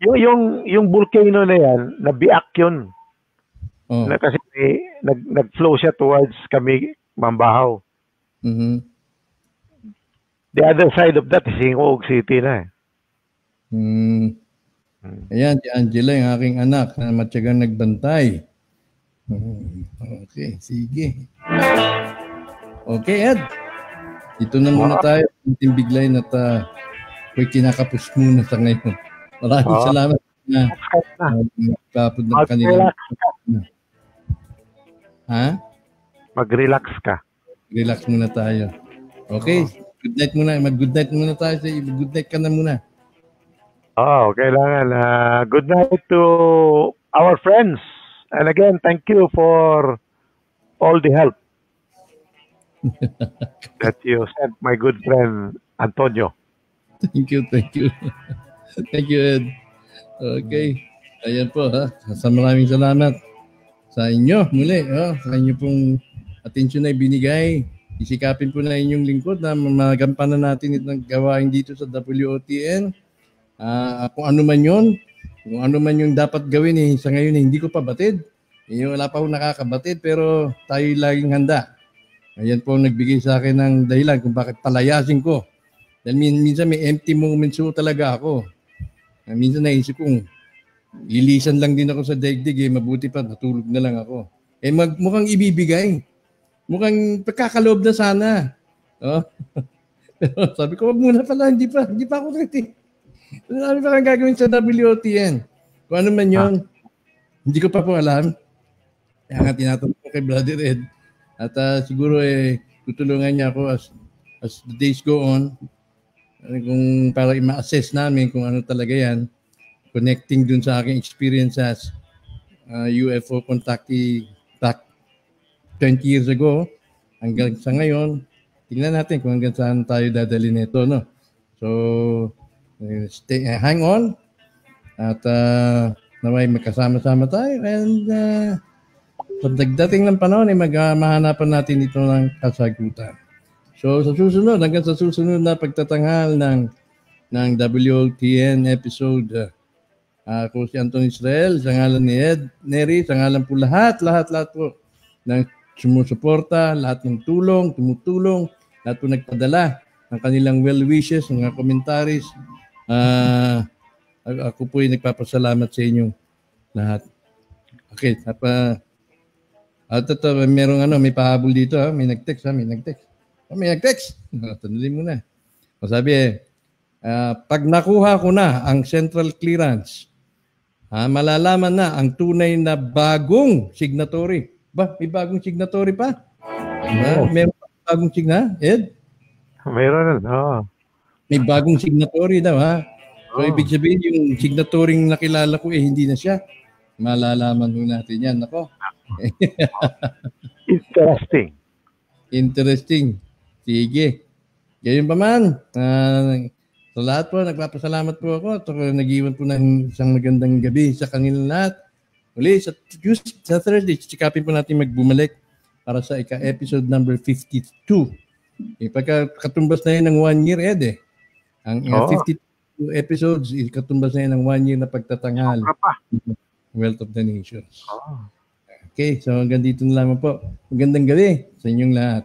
yung volcano na yan, nabiak yun. Kasi nag-flow siya towards kami, Mambahaw. The other side of that is Hingog City na Ayan, si Angela, yung aking anak na matyagang nagbantay. Okay, sige. Okay, Ed. Ito na muna tayo. Kunting biglayin at ako'y kinakapos muna sa ngayon. Maraming salamat na magpapod ng kanila. Mag-relax ka. Relax muna tayo. Okay, good night muna. Mag-good night muna tayo. Good night ka na muna. Kailangan. Good night to our friends. And again, thank you for all the help that you sent my good friend Antonio. Thank you. Thank you, Ed. Okay. Ayan po, Maraming salamat. sa inyo muli. Sa inyo pong atensyon na ibinigay. Isikapin po na inyong lingkod na magampanan natin itong gawain dito sa WOTN. Kung ano man yun, kung ano man yung dapat gawin sa ngayon hindi ko pa batid. Wala pa akong nakakabatid pero tayo laging handa. Ayan po ang nagbigay sa akin ng dahilan kung bakit palayasin ko. Dahil minsan may empty moments po talaga ako. Minsan naisip kong lilisan lang din ako sa daigdig mabuti pa natulog na lang ako. Mukhang ibibigay. Mukhang pagkakaloob na sana. Sabi ko, muna pala, hindi pa ako ready. Sabi pa kang gagawin sa WOTN. Kung ano man yun, hindi ko pa po alam. Kaya nga tinatanong ko kay Brother Ed. At siguro tutulungan niya ako as the days go on. Kung para i-assess namin kung ano talaga yan. Connecting dun sa aking experience as UFO contactee back 20 years ago hanggang sa ngayon, tingnan natin kung hanggang saan tayo dadali nito, no? So, hang on at naway magkasama-sama tayo and pagdating ng panahon maghahanapan natin ito ng kasagutan. So, hanggang sa susunod na pagtatanghal ng WOTN episode, ako si Anton Israel, sa ngalan ni Ed, Neri, sa ngalan po lahat po ng sumusuporta, lahat ng tumutulong, lahat po nagpadala ng kanilang well wishes, mga commentaries. Ako po ay nagpapasalamat sa inyong lahat. Okay, may pahabol dito may nag-text. May nag-text. Tandali mo na. Sabi pag nakuha ko na ang central clearance, malalaman na ang tunay na bagong signatory. May bagong signatory pa? Meron bagong signa, Ed? Mayroon na, May bagong signatory daw, ha? So, ibig sabihin, yung signatoring nakilala ko, hindi na siya. Malalaman mo natin yan. Ako. Interesting. Sige. Gayon pa man. Sa lahat po, nagpapasalamat po ako at nag-iwan po ng isang magandang gabi sa kanilang lahat. Uli, sa Thursday, sikapin po natin magbumalik para sa episode number 52. Pagkatumbas na yun ng 1 year, Ed, Ang 52 episodes, katumbas na yun ng 1 year na pagtatanghal. Wealth of the Nations. Okay, so hanggang dito na lamang po. Magandang gabi sa inyong lahat.